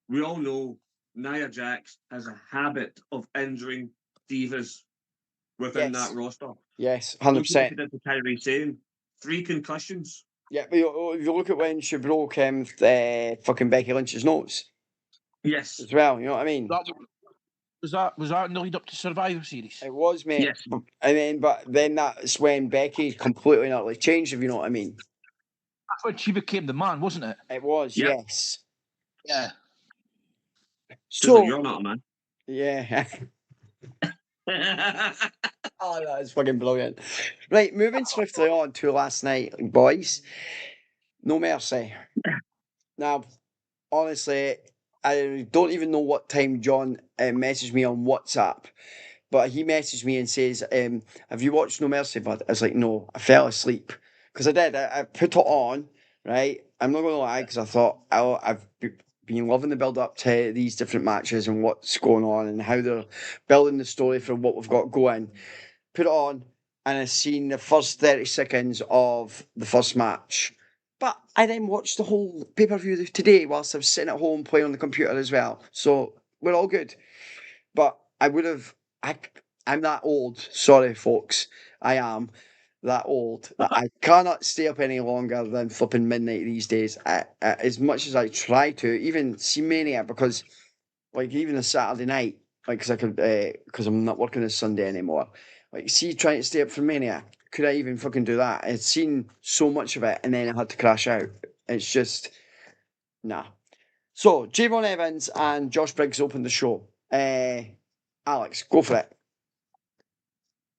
we all know Nia Jax has a habit of injuring divas within that roster.
Yes, 100%.
Look what she did to Kairi Sane. 3 concussions.
Yeah, but if you look at when she broke fucking Becky Lynch's nose.
Yes.
As well, you know what I mean?
Was that in the lead up to Survivor Series?
It was, mate.
Yes.
But then that's when Becky completely and utterly changed, if you know what I mean.
That's when she became the man, wasn't it?
It was, yes.
Yeah.
So you're not a man.
Yeah. Oh, that is fucking brilliant. Right, moving swiftly on to last night, boys. No mercy. Now, honestly, I don't even know what time John messaged me on WhatsApp, but he messaged me and says, "Have you watched No Mercy, bud?" I was like, "No, I fell asleep." Because I did. I put it on, right? I'm not going to lie, because I thought been loving the build up to these different matches and what's going on and how they're building the story for what we've got going. Put it on, and I seen the first 30 seconds of the first match. But I then watched the whole pay per view today whilst I was sitting at home playing on the computer as well. So we're all good. But I would have. I'm that old. Sorry, folks. I am that old that I cannot stay up any longer than flipping midnight these days. As much as I try to, even see Mania, because like even a Saturday night, like because I could, because I'm not working this Sunday anymore. Like, see, trying to stay up for Mania, could I even fucking do that? I'd seen so much of it, and then I had to crash out. It's just nah. So, Javon Evans and Josh Briggs opened the show. Alex, go for it.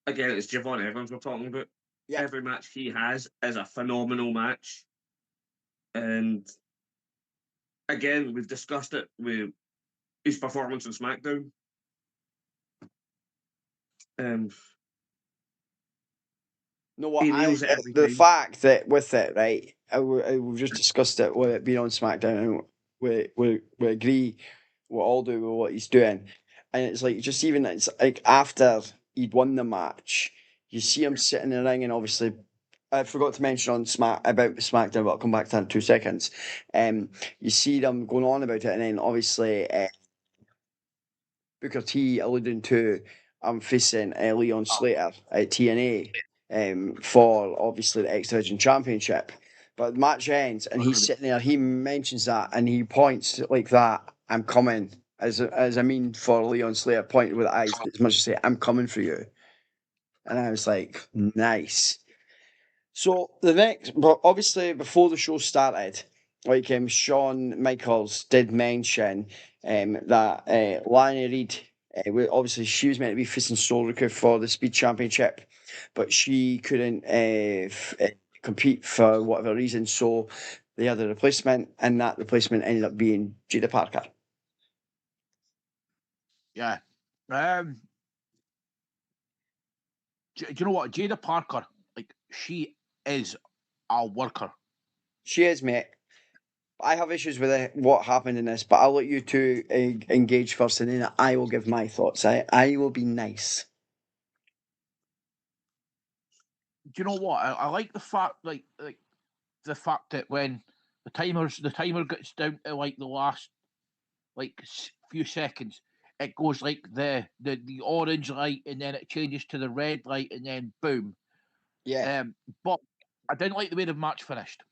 Again, it's Javon Evans we're talking about.
Yeah.
Every match he has is a phenomenal match. And again, we've discussed it with his performance on SmackDown.
No, what
He
I
nails it every
the
time.
fact that with it, right? We've just discussed it with it being on SmackDown, and we agree, we all do with what he's doing, and it's like just even it's like after he'd won the match, you see him sitting in the ring, and obviously. I forgot to mention on about SmackDown, but I'll come back to that in 2 seconds. You see them going on about it, and then obviously Booker T alluding to I'm facing Leon Slater at TNA for obviously the X Division Championship. But the match ends and he's sitting there, he mentions that and he points like that, I'm coming. As I mean for Leon Slater, pointed with the eyes as much as say, I'm coming for you. And I was like, nice. So the next, but obviously before the show started, like Shawn Michaels did mention that Lana Reid, obviously she was meant to be facing Solrica for the Speed Championship, but she couldn't compete for whatever reason. So they had a replacement, and that replacement ended up being Jada Parker.
Yeah. Do you know what? Jada Parker, like, she is a worker.
She is, mate. I have issues with what happened in this, but I'll let you two engage first, and then I will give my thoughts. I will be nice.
Do you know what? I like the fact, like the fact that when the timer gets down to like the last like few seconds, it goes like the orange light, and then it changes to the red light, and then boom.
Yeah.
But I didn't like the way the match finished.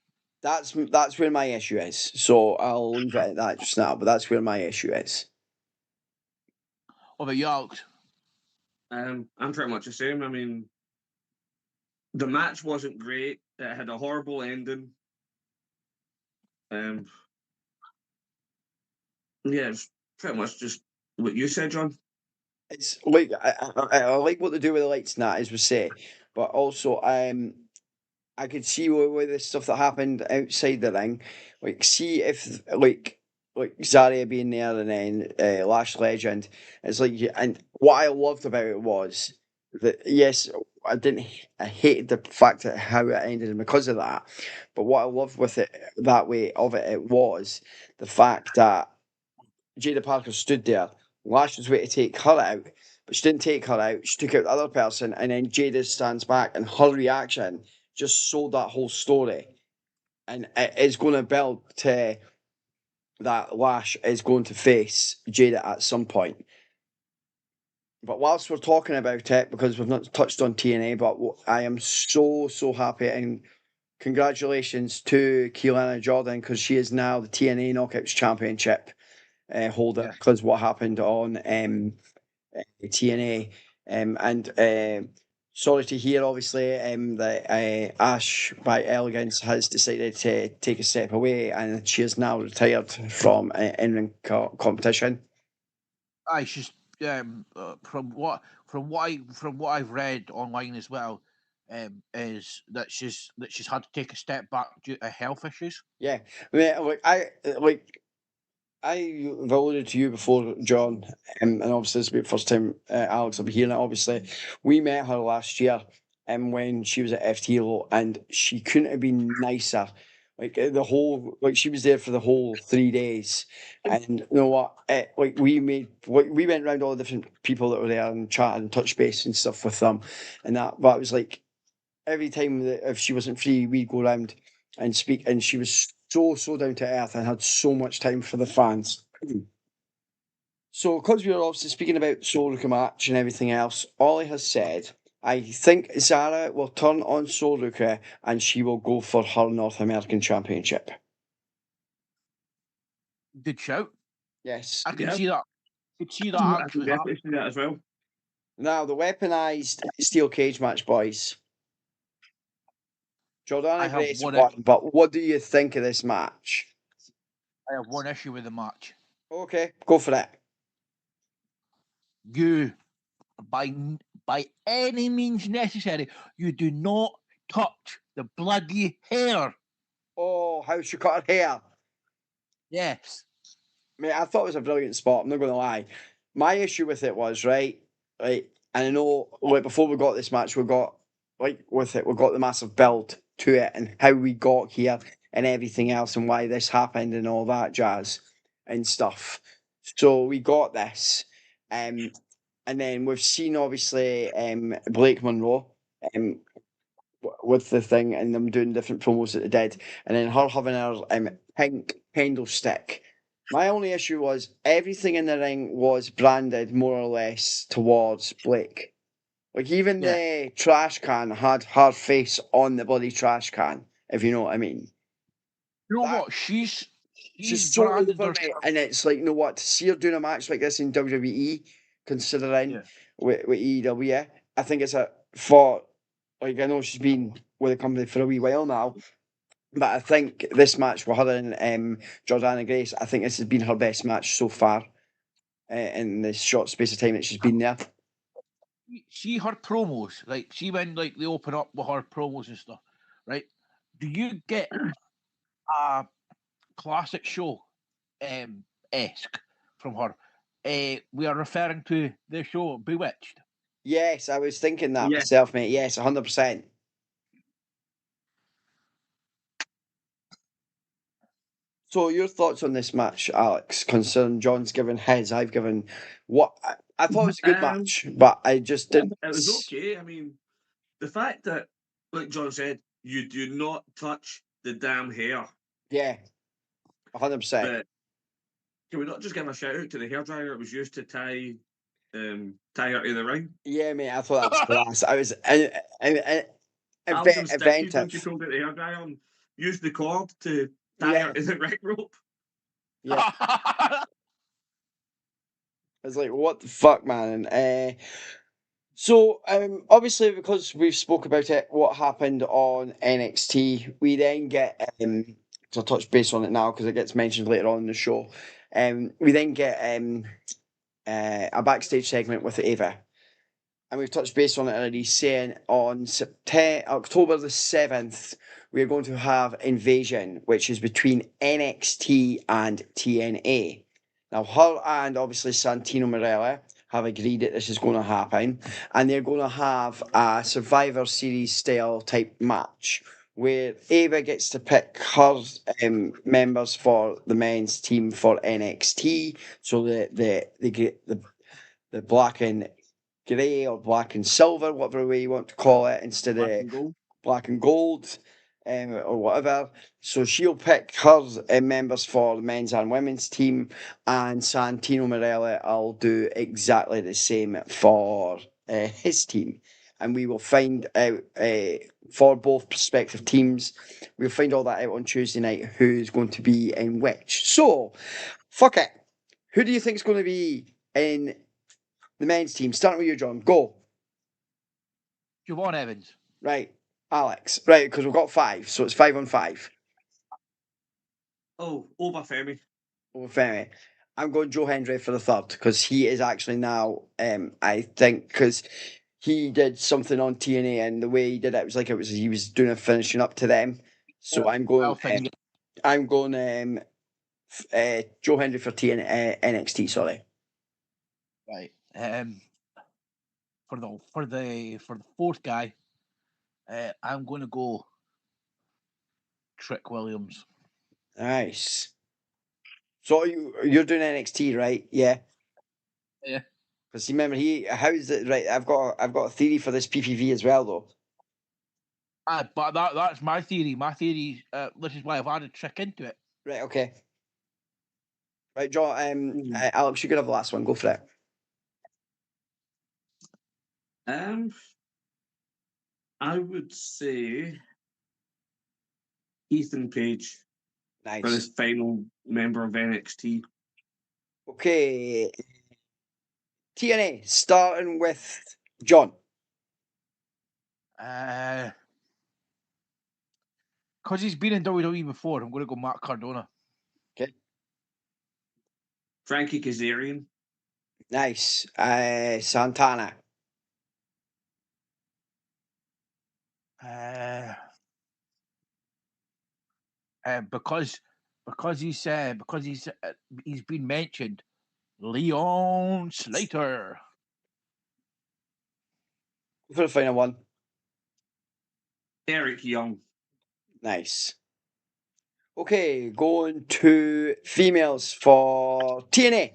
That's where my issue is. So I'll leave it at that just now. But that's where my issue is.
What about you, Alex?
I'm pretty much the same. I mean, the match wasn't great. It had a horrible ending. Yeah, it's pretty much just what you said, John.
It's like I like what they do with the lights and that, as we say, but also I could see with the stuff that happened outside the ring. Like, see if like Zarya being there and then Lash Legend. It's like, and what I loved about it was that yes, I hated the fact that how it ended and because of that. But what I loved with it that way of it was the fact that Jada Parker stood there. Lash was waiting to take her out, but she didn't take her out. She took out the other person, and then Jada stands back, and her reaction just sold that whole story. And it is going to build to that Lash is going to face Jada at some point. But whilst we're talking about it, because we've not touched on TNA, but I am so happy and congratulations to Keelan Jordan because she is now the TNA Knockouts Championship holder because what happened on TNA. And sorry to hear, obviously, that Ash by Elegance has decided to take a step away and she is now retired from in-ring competition.
Aye, she's from what I've read online as well, is that she's had to take a step back due to health issues.
Yeah, I mean, I've alluded to you before, John, and obviously this will be the first time Alex will be hearing it. Obviously, we met her last year, when she was at FTLO, and she couldn't have been nicer. She was there for the whole 3 days, and you know what? We went around all the different people that were there and chatted and touched base and stuff with them, and that. But it was like every time that if she wasn't free, we'd go around and speak, and she was so down to earth and had so much time for the fans. So, because we were obviously speaking about Soruka match and everything else, Ollie has said, I think Zara will turn on Soruka and she will go for her North American Championship.
Good shout.
Yes.
I can
Yeah.
see that. I could see that
I can
actually
definitely see that as well.
Now, the weaponised steel cage match, boys. Jordana
I have
Grace
one
won, but what do you think of this match?
I have one issue with the match.
Okay, go for it.
You, by any means necessary, you do not touch the bloody hair.
Oh, how she cut her hair.
Yes.
Mate, I thought it was a brilliant spot, I'm not going to lie. My issue with it was, right, and I know, before we got this match, we got the massive build to it and how we got here and everything else and why this happened and all that jazz and stuff. So we got this. And then we've seen, obviously, Blake Monroe with the thing and them doing different promos that they did. And then her having her pink candlestick. My only issue was everything in the ring was branded more or less towards Blake. Like even the trash can had her face on the bloody trash can, if you know what I mean.
You know
That-
what? She's
so
branded
over, mate. And it's like, you know what, to see her doing a match like this in WWE, considering with EW, I think it's I know she's been with the company for a wee while now, but I think this match with her and Jordana Grace, I think this has been her best match so far in the short space of time that she's been there.
See her promos, like she went like they open up with her promos and stuff, right? Do you get a classic show esque from her? We are referring to the show Bewitched.
Yes, I was thinking that
Yeah.
myself, mate. Yes, 100%. So, your thoughts on this match, Alex? Considering John's given his, I've given what I thought it was a good match, but I just didn't.
It was okay. I mean, the fact that, like John said, you do not touch the damn hair.
Yeah, 100%.
But can we not just give a shout out to the hairdryer it was used to tie her to the ring?
Yeah, mate, I thought that was class. I was
Alison stitches when she
inventive.
pulled out the hairdryer and used the cord to tie her to the ring rope.
Yeah, I was like, what the fuck, man? So, obviously, because we've spoke about it, what happened on NXT, we then get, to touch base on it now because it gets mentioned later on in the show, we then get a backstage segment with Ava. And we've touched base on it already, saying on October the 7th, we're going to have Invasion, which is between NXT and TNA. Now, her and obviously Santino Marella have agreed that this is going to happen, and they're going to have a Survivor Series style type match where Ava gets to pick her members for the men's team for NXT. So the black and grey or black and silver, whatever way you want to call it, instead of black and gold. Or whatever. So she'll pick her members for the men's and women's team, and Santino Marella will do exactly the same for his team. And we will find out for both prospective teams, we'll find all that out on Tuesday night who's going to be in which. So, fuck it. Who do you think is going to be in the men's team? Starting with you, John. Go.
Javon Evans.
Right. Alex. Right, because we've got 5, so it's 5 on 5.
Oh, Obafemi.
Over Femi. I'm going Joe Hendry for the third because he is actually now, I think, because he did something on TNA and the way he did it was like he was doing a finishing up to them. So I'm
Well,
going. I'm going Joe Hendry for NXT. Sorry.
right. For the fourth guy, I'm going to go Trick Williams.
Nice. So you're doing NXT, right? Yeah.
Yeah.
Because remember how's it right? I've got a theory for this PPV as well though.
But that's my theory. My theory. This is why I've added Trick into it.
Right. Okay. Right, John. Alex, you could have the last one. Go for it.
I would say Ethan Page for
Nice.
his final member of NXT.
Okay. TNA starting with John.
Because he's been in WWE before, I'm going to go Matt Cardona.
Okay.
Frankie Kazarian.
Nice. Santana.
Because he's been mentioned, Leon Slater.
Go for the final one.
Eric Young.
Nice. Okay, going to females for TNA.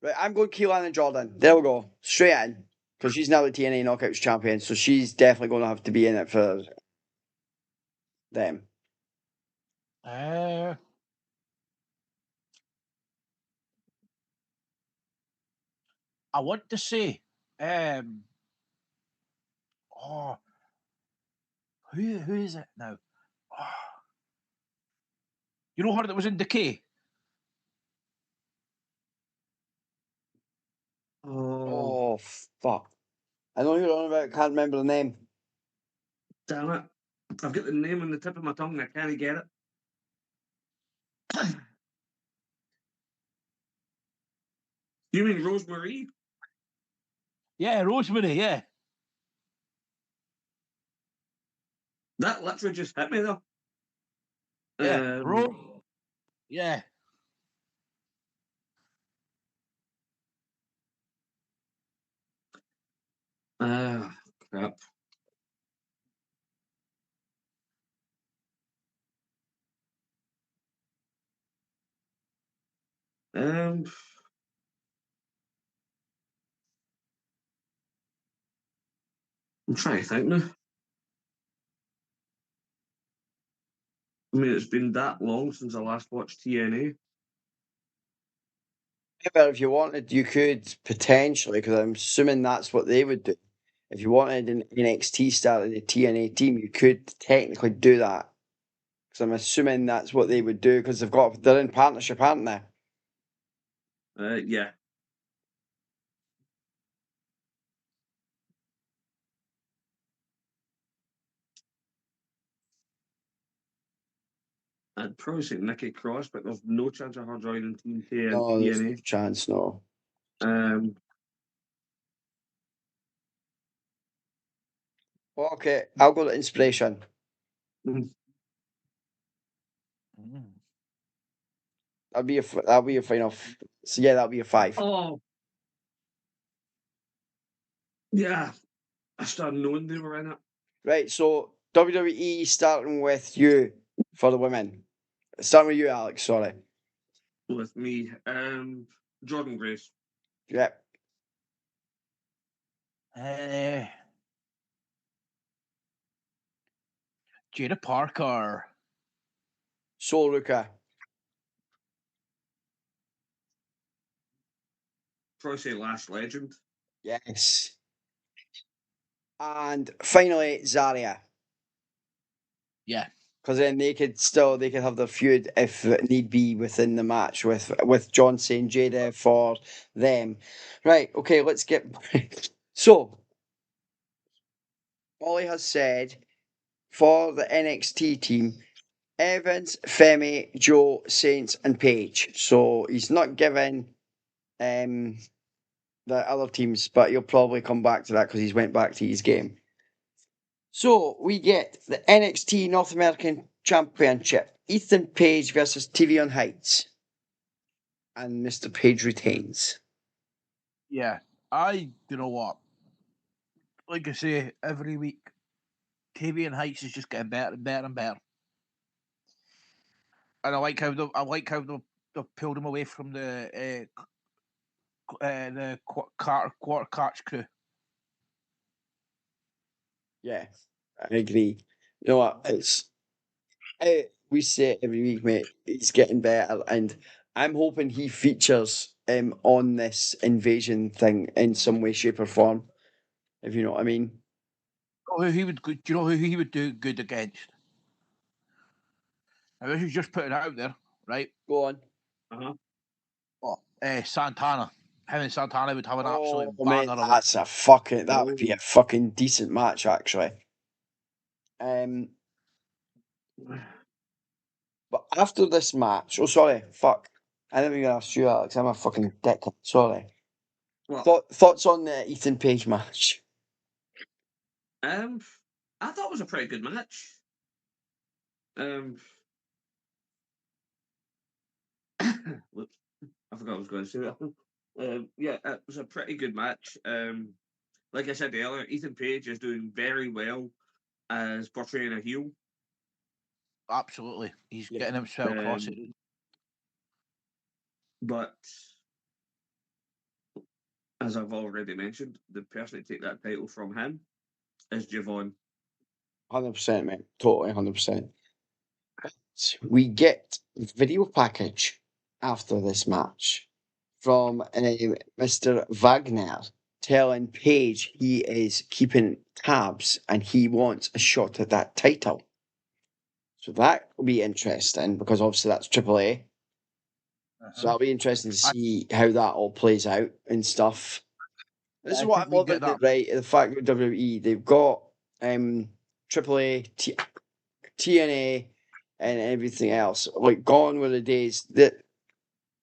Right, I'm going Keelan Jordan. There we go. Straight in. Because she's now the TNA Knockouts champion, so she's definitely going to have to be in it for them.
I want to say, who is it now? You know her that was in Decay?
Oh, fuck. I know who you're on about, can't remember the name.
Damn it. I've got the name on the tip of my tongue and I can't get it. You mean Rosemary?
Yeah, Rosemary, yeah.
That literally just hit me though.
Yeah, yeah.
Crap. I'm trying to think now. I mean, it's been that long since I last watched TNA.
But if you wanted, you could potentially, because I'm assuming that's what they would do. If you wanted an NXT start of the TNA team, you could technically do that. Because I'm assuming that's what they would do because they're in partnership, aren't they?
Yeah. I'd probably say Nikki Cross, but there's no chance of her joining Team
No, there's no
TNA.
chance, no. Okay, I'll go to inspiration.
Mm.
That'll be a final. So yeah, that'll be a 5.
Oh, yeah. I started knowing they were in it.
Right, so WWE starting with you for the women. Starting with you, Alex. Sorry.
With me. Jordan Grace.
Yep.
Jada Parker.
Soul Ruka.
Probably say Last Legend.
Yes. And finally, Zarya.
Yeah.
Because then they could have their feud if need be within the match with John St. Jada for them. Right, okay, let's get so Molly has said for the NXT team, Evans, Femi, Joe, Saints, and Paige. So he's not given the other teams, but he'll probably come back to that because he's went back to his game. So we get the NXT North American Championship. Ethan Page versus TV on Heights. And Mr. Page retains.
Yeah, you know what? Like I say, every week, Tavian Heights is just getting better and better and better. And I like how they've pulled him away from the quarter catch crew.
Yeah, I agree. You know what? We say it every week, mate. He's getting better, and I'm hoping he features on this invasion thing in some way, shape, or form. If you know what I mean.
Oh, who he would? Do you know who he would do good against? Now, this is just putting it out there, right?
Go on.
Santana. Him and Santana would have an absolute
mate,
banger of
that's that would be a fucking decent match, actually. But after this match, fuck. I never even asked you, Alex. I'm a fucking dick. Sorry. Thoughts on the Ethan Page match?
I thought it was a pretty good match. Whoops, I forgot I was going to say that. Yeah, it was a pretty good match. Like I said earlier, Ethan Page is doing very well as portraying a heel.
Absolutely, he's getting himself across it.
But as I've already mentioned, the person to take that title from him is Javon.
100%, mate. Totally 100%. We get a video package after this match from Mr. Wagner telling Page he is keeping tabs and he wants a shot at that title. So that will be interesting because obviously that's AAA. So that'll be interesting to see how that all plays out and stuff. This is what I'm loving, right? The fact that WWE, they've got AAA, TNA, and everything else. Like, gone were the days that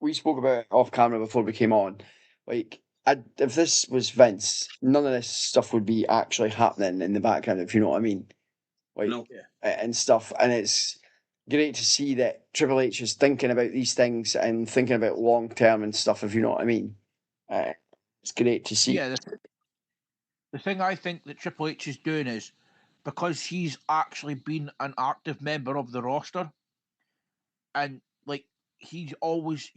we spoke about off camera before we came on. Like, if this was Vince, none of this stuff would be actually happening in the background, if you know what I mean. Like, and stuff. And it's great to see that Triple H is thinking about these things and thinking about long term and stuff, if you know what I mean. It's great to see.
Yeah, the thing I think that Triple H is doing is because he's actually been an active member of the roster, and like he's always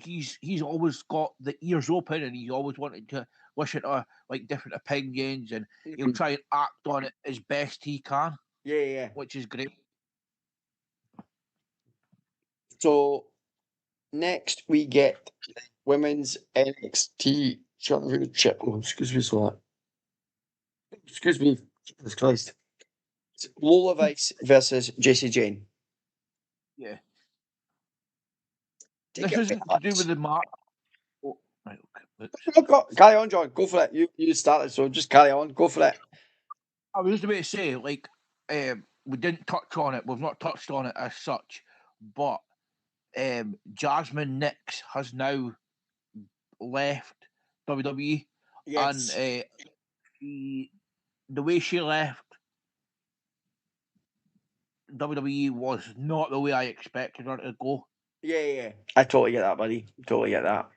got the ears open, and he's always wanted to listen to like different opinions, and he'll try and act on it as best he can.
Yeah,
which is great.
So next we get women's NXT Championship. Oh, excuse me, so that. Excuse me, Jesus Christ. It's Lola Vice versus JC Jane.
Yeah. This isn't to do with the mark. Oh, right,
okay. Carry on, John. Go for it. You started, so just carry on. Go for it.
I was just about to say, like, we didn't touch on it. We've not touched on it as such, but Jasmine Nix has now left WWE,
yes.
and the way she left WWE was not the way I expected her to go.
Yeah. I totally get that, buddy. Totally get that.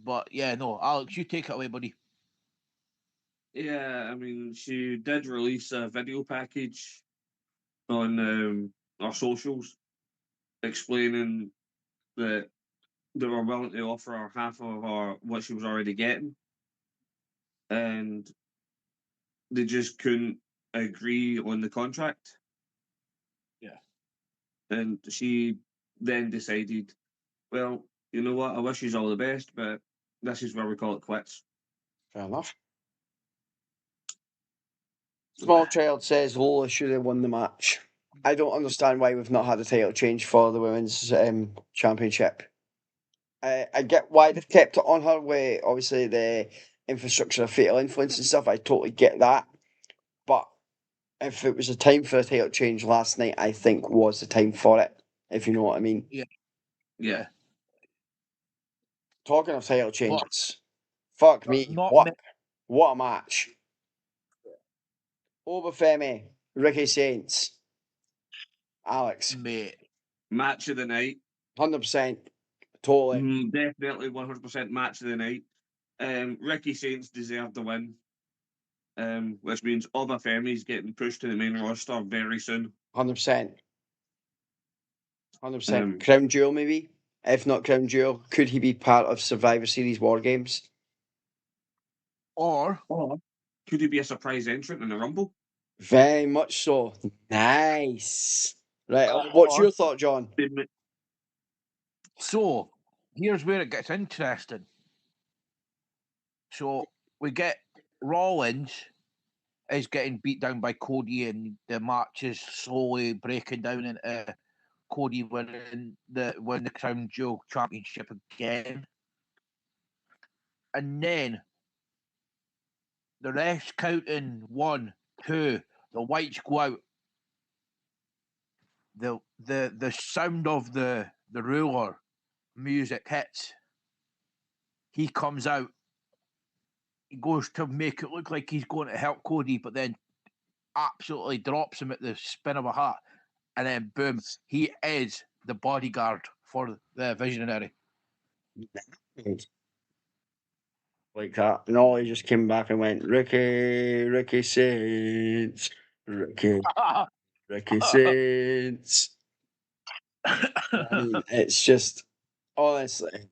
But yeah, no, Alex, you take it away, buddy.
Yeah, I mean, she did release a video package on our socials explaining that they were willing to offer her half of what she was already getting, and they just couldn't agree on the contract.
Yeah.
And she then decided, well, you know what, I wish you all the best, but this is where we call it quits.
Fair enough. Small Child says Lola should have won the match. I don't understand why we've not had a title change for the women's championship. I get why they've kept it on her way. Obviously, the infrastructure of fatal influence and stuff. I totally get that, but if it was a time for a title change last night, I think was the time for it, if you know what I mean.
Yeah.
Talking of title changes, fuck me,
not
what a match. Obafemi, Ricky Saints, Alex,
mate.
Match of the night.
100%, totally.
Definitely 100% match of the night. Ricky Saints deserved the win. Which means Obafemi's getting pushed to the main roster very soon.
100%. 100%.
Um,
Crown Jewel, maybe? If not Crown Jewel, could he be part of Survivor Series War Games?
Or
could he be a surprise entrant in the Rumble?
Very much so. Nice. Right, what's your thought, John?
so here's where it gets interesting. So we get Rollins is getting beat down by Cody, and the match is slowly breaking down into Cody winning the Crown Jewel Championship again. And then the refs counting 1, 2, the lights go out. The sound of the ruler music hits. He comes out. He goes to make it look like he's going to help Cody, but then absolutely drops him at the spin of a hat. And then boom, he is the bodyguard for the Visionary.
Like that. And all he just came back and went, Ricky Saints, Ricky Saints. I mean, it's just, honestly,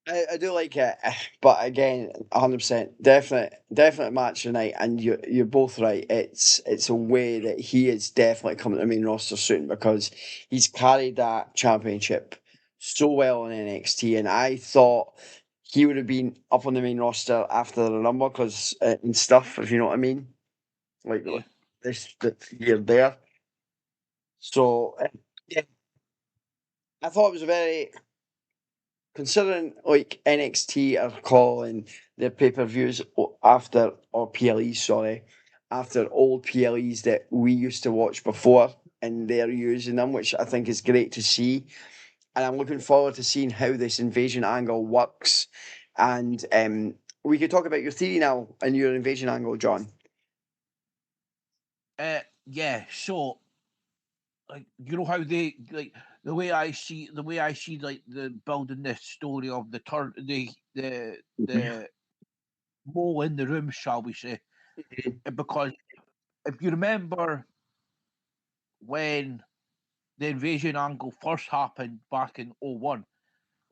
I do like it, but again, 100%, definite match tonight, and you're both right. It's a way that he is definitely coming to the main roster soon because he's carried that championship so well in NXT, and I thought he would have been up on the main roster after the Rumble because and stuff, if you know what I mean, like this year there. So yeah, I thought it was a very considering like NXT are calling their pay-per-views after or PLEs, sorry, after old PLEs that we used to watch before, and they're using them, which I think is great to see. And I'm looking forward to seeing how this invasion angle works. And we could talk about your theory now and your invasion angle, John.
Yeah. So, like, you know how they like the way I see like the building the story of the mole in the room, shall we say? Because if you remember when the invasion angle first happened back in 01,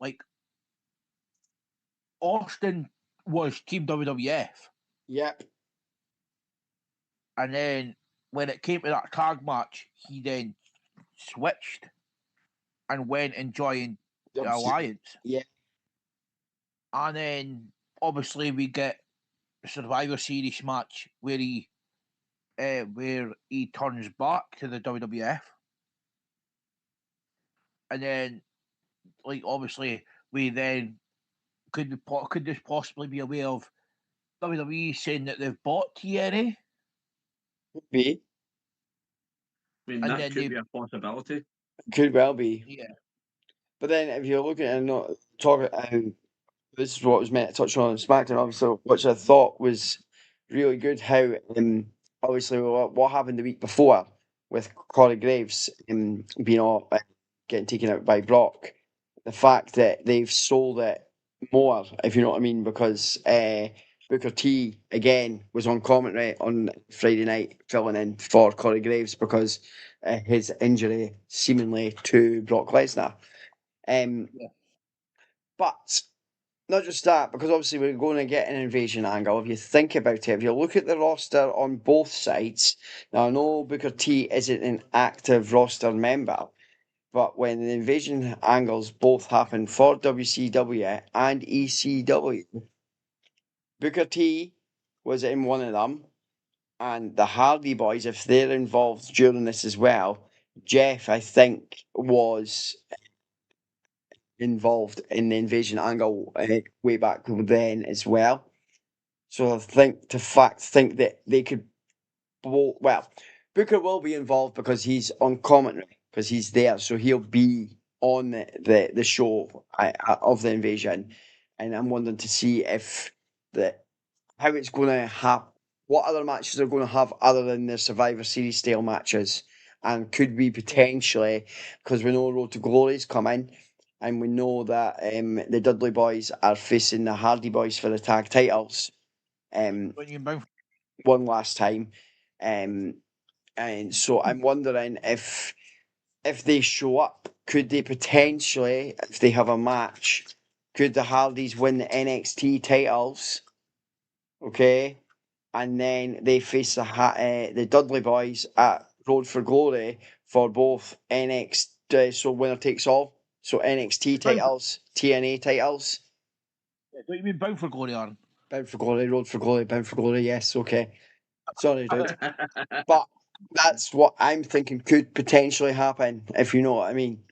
like Austin was Team WWF.
Yep.
And then when it came to that tag match, he then switched and went and joined the Alliance.
Yeah.
And then obviously we get a Survivor Series match where he turns back to the WWF. And then, like, obviously we then could this possibly be a way of WWE saying that they've bought TNA?
Could be.
I mean,
And
that
then
could be a possibility.
Could well be.
Yeah.
But then if you're looking at not talking this is what was meant to touch on SmackDown, obviously, which I thought was really good. How obviously what happened the week before with Corey Graves being getting taken out by Brock, the fact that they've sold it more, if you know what I mean, because Booker T again was on commentary on Friday night filling in for Corey Graves because his injury seemingly to Brock Lesnar. But not just that, because obviously we're going to get an invasion angle. If you think about it, if you look at the roster on both sides, now I know Booker T isn't an active roster member, but when the invasion angles both happen for WCW and ECW, Booker T was in one of them, and the Hardy Boys, if they're involved during this as well, Jeff, I think, was involved in the invasion angle way back then as well. So I think think that they could Booker will be involved because he's on commentary, because he's there, so he'll be on the show of the invasion, and I'm wondering to see if how it's going to happen, what other matches they're going to have other than their Survivor Series style matches, and could we potentially, because we know Road to Glory's coming, and we know that the Dudley Boys are facing the Hardy Boys for the tag titles
When you both
one last time. And so I'm wondering if they show up, could they potentially, if they have a match, could the Hardys win the NXT titles? Okay, and then they face the Dudley Boys at Road for Glory for both NXT, so winner takes all. So NXT titles, TNA titles.
don't you mean Bound for Glory on?
Bound for Glory, Road for Glory, Bound for Glory. Yes, okay. Sorry, dude. But that's what I'm thinking could potentially happen, if you know what I mean.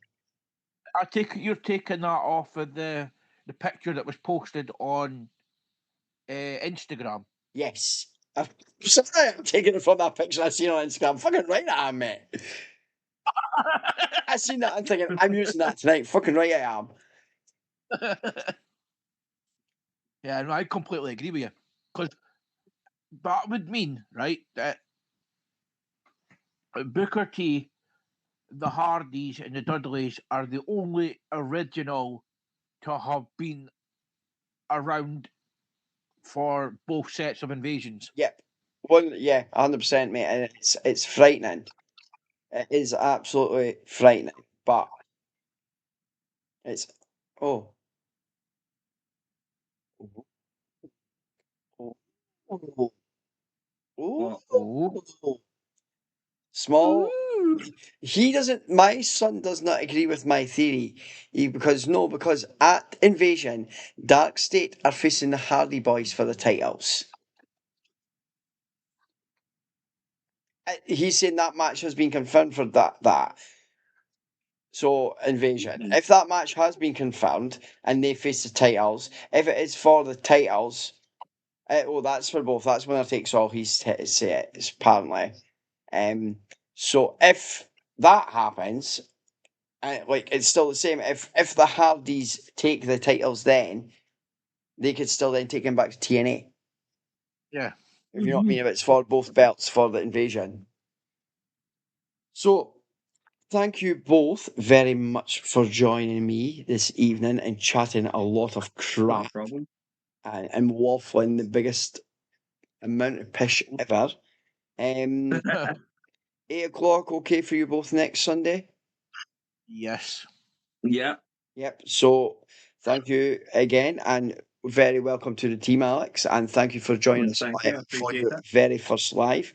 I take it you're taking that off of the picture that was posted on Instagram.
Yes. I'm taking it from that picture I seen on Instagram. Fucking right I am, mate. I seen that. I'm thinking, I'm using that tonight. Fucking right I am.
Yeah, no, I completely agree with you. Because that would mean, right, that Booker T, the Hardys, and the Dudleys are the only original to have been around for both sets of invasions.
Yep. 100%, mate. And it's frightening. It is absolutely frightening. But it's oh. Oh. Oh.
Uh-oh.
Oh. Small. He doesn't. My son does not agree with my theory. Because at Invasion, Dark State are facing the Hardy Boys for the titles. He's saying that match has been confirmed for that. So Invasion. If that match has been confirmed and they face the titles, if it is for the titles, that's for both. That's winner takes all. He's apparently. So if that happens, it's still the same. If the Hardys take the titles, then they could still then take him back to TNA.
Yeah.
If you know what I mean, if it's for both belts for the Invasion. So, thank you both very much for joining me this evening and chatting a lot of
No
crap
problem.
and waffling the biggest amount of pish ever. 8 o'clock, okay for you both next Sunday?
Yes.
Yeah.
Yep. So thank you again, and very welcome to the team, Alex. And thank you for joining us
Thank you. I
for
appreciate
your
that.
very first live.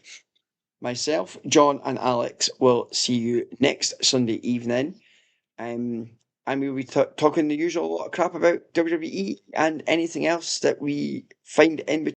Myself, John, and Alex will see you next Sunday evening. And we'll be talking the usual lot of crap about WWE and anything else that we find in between.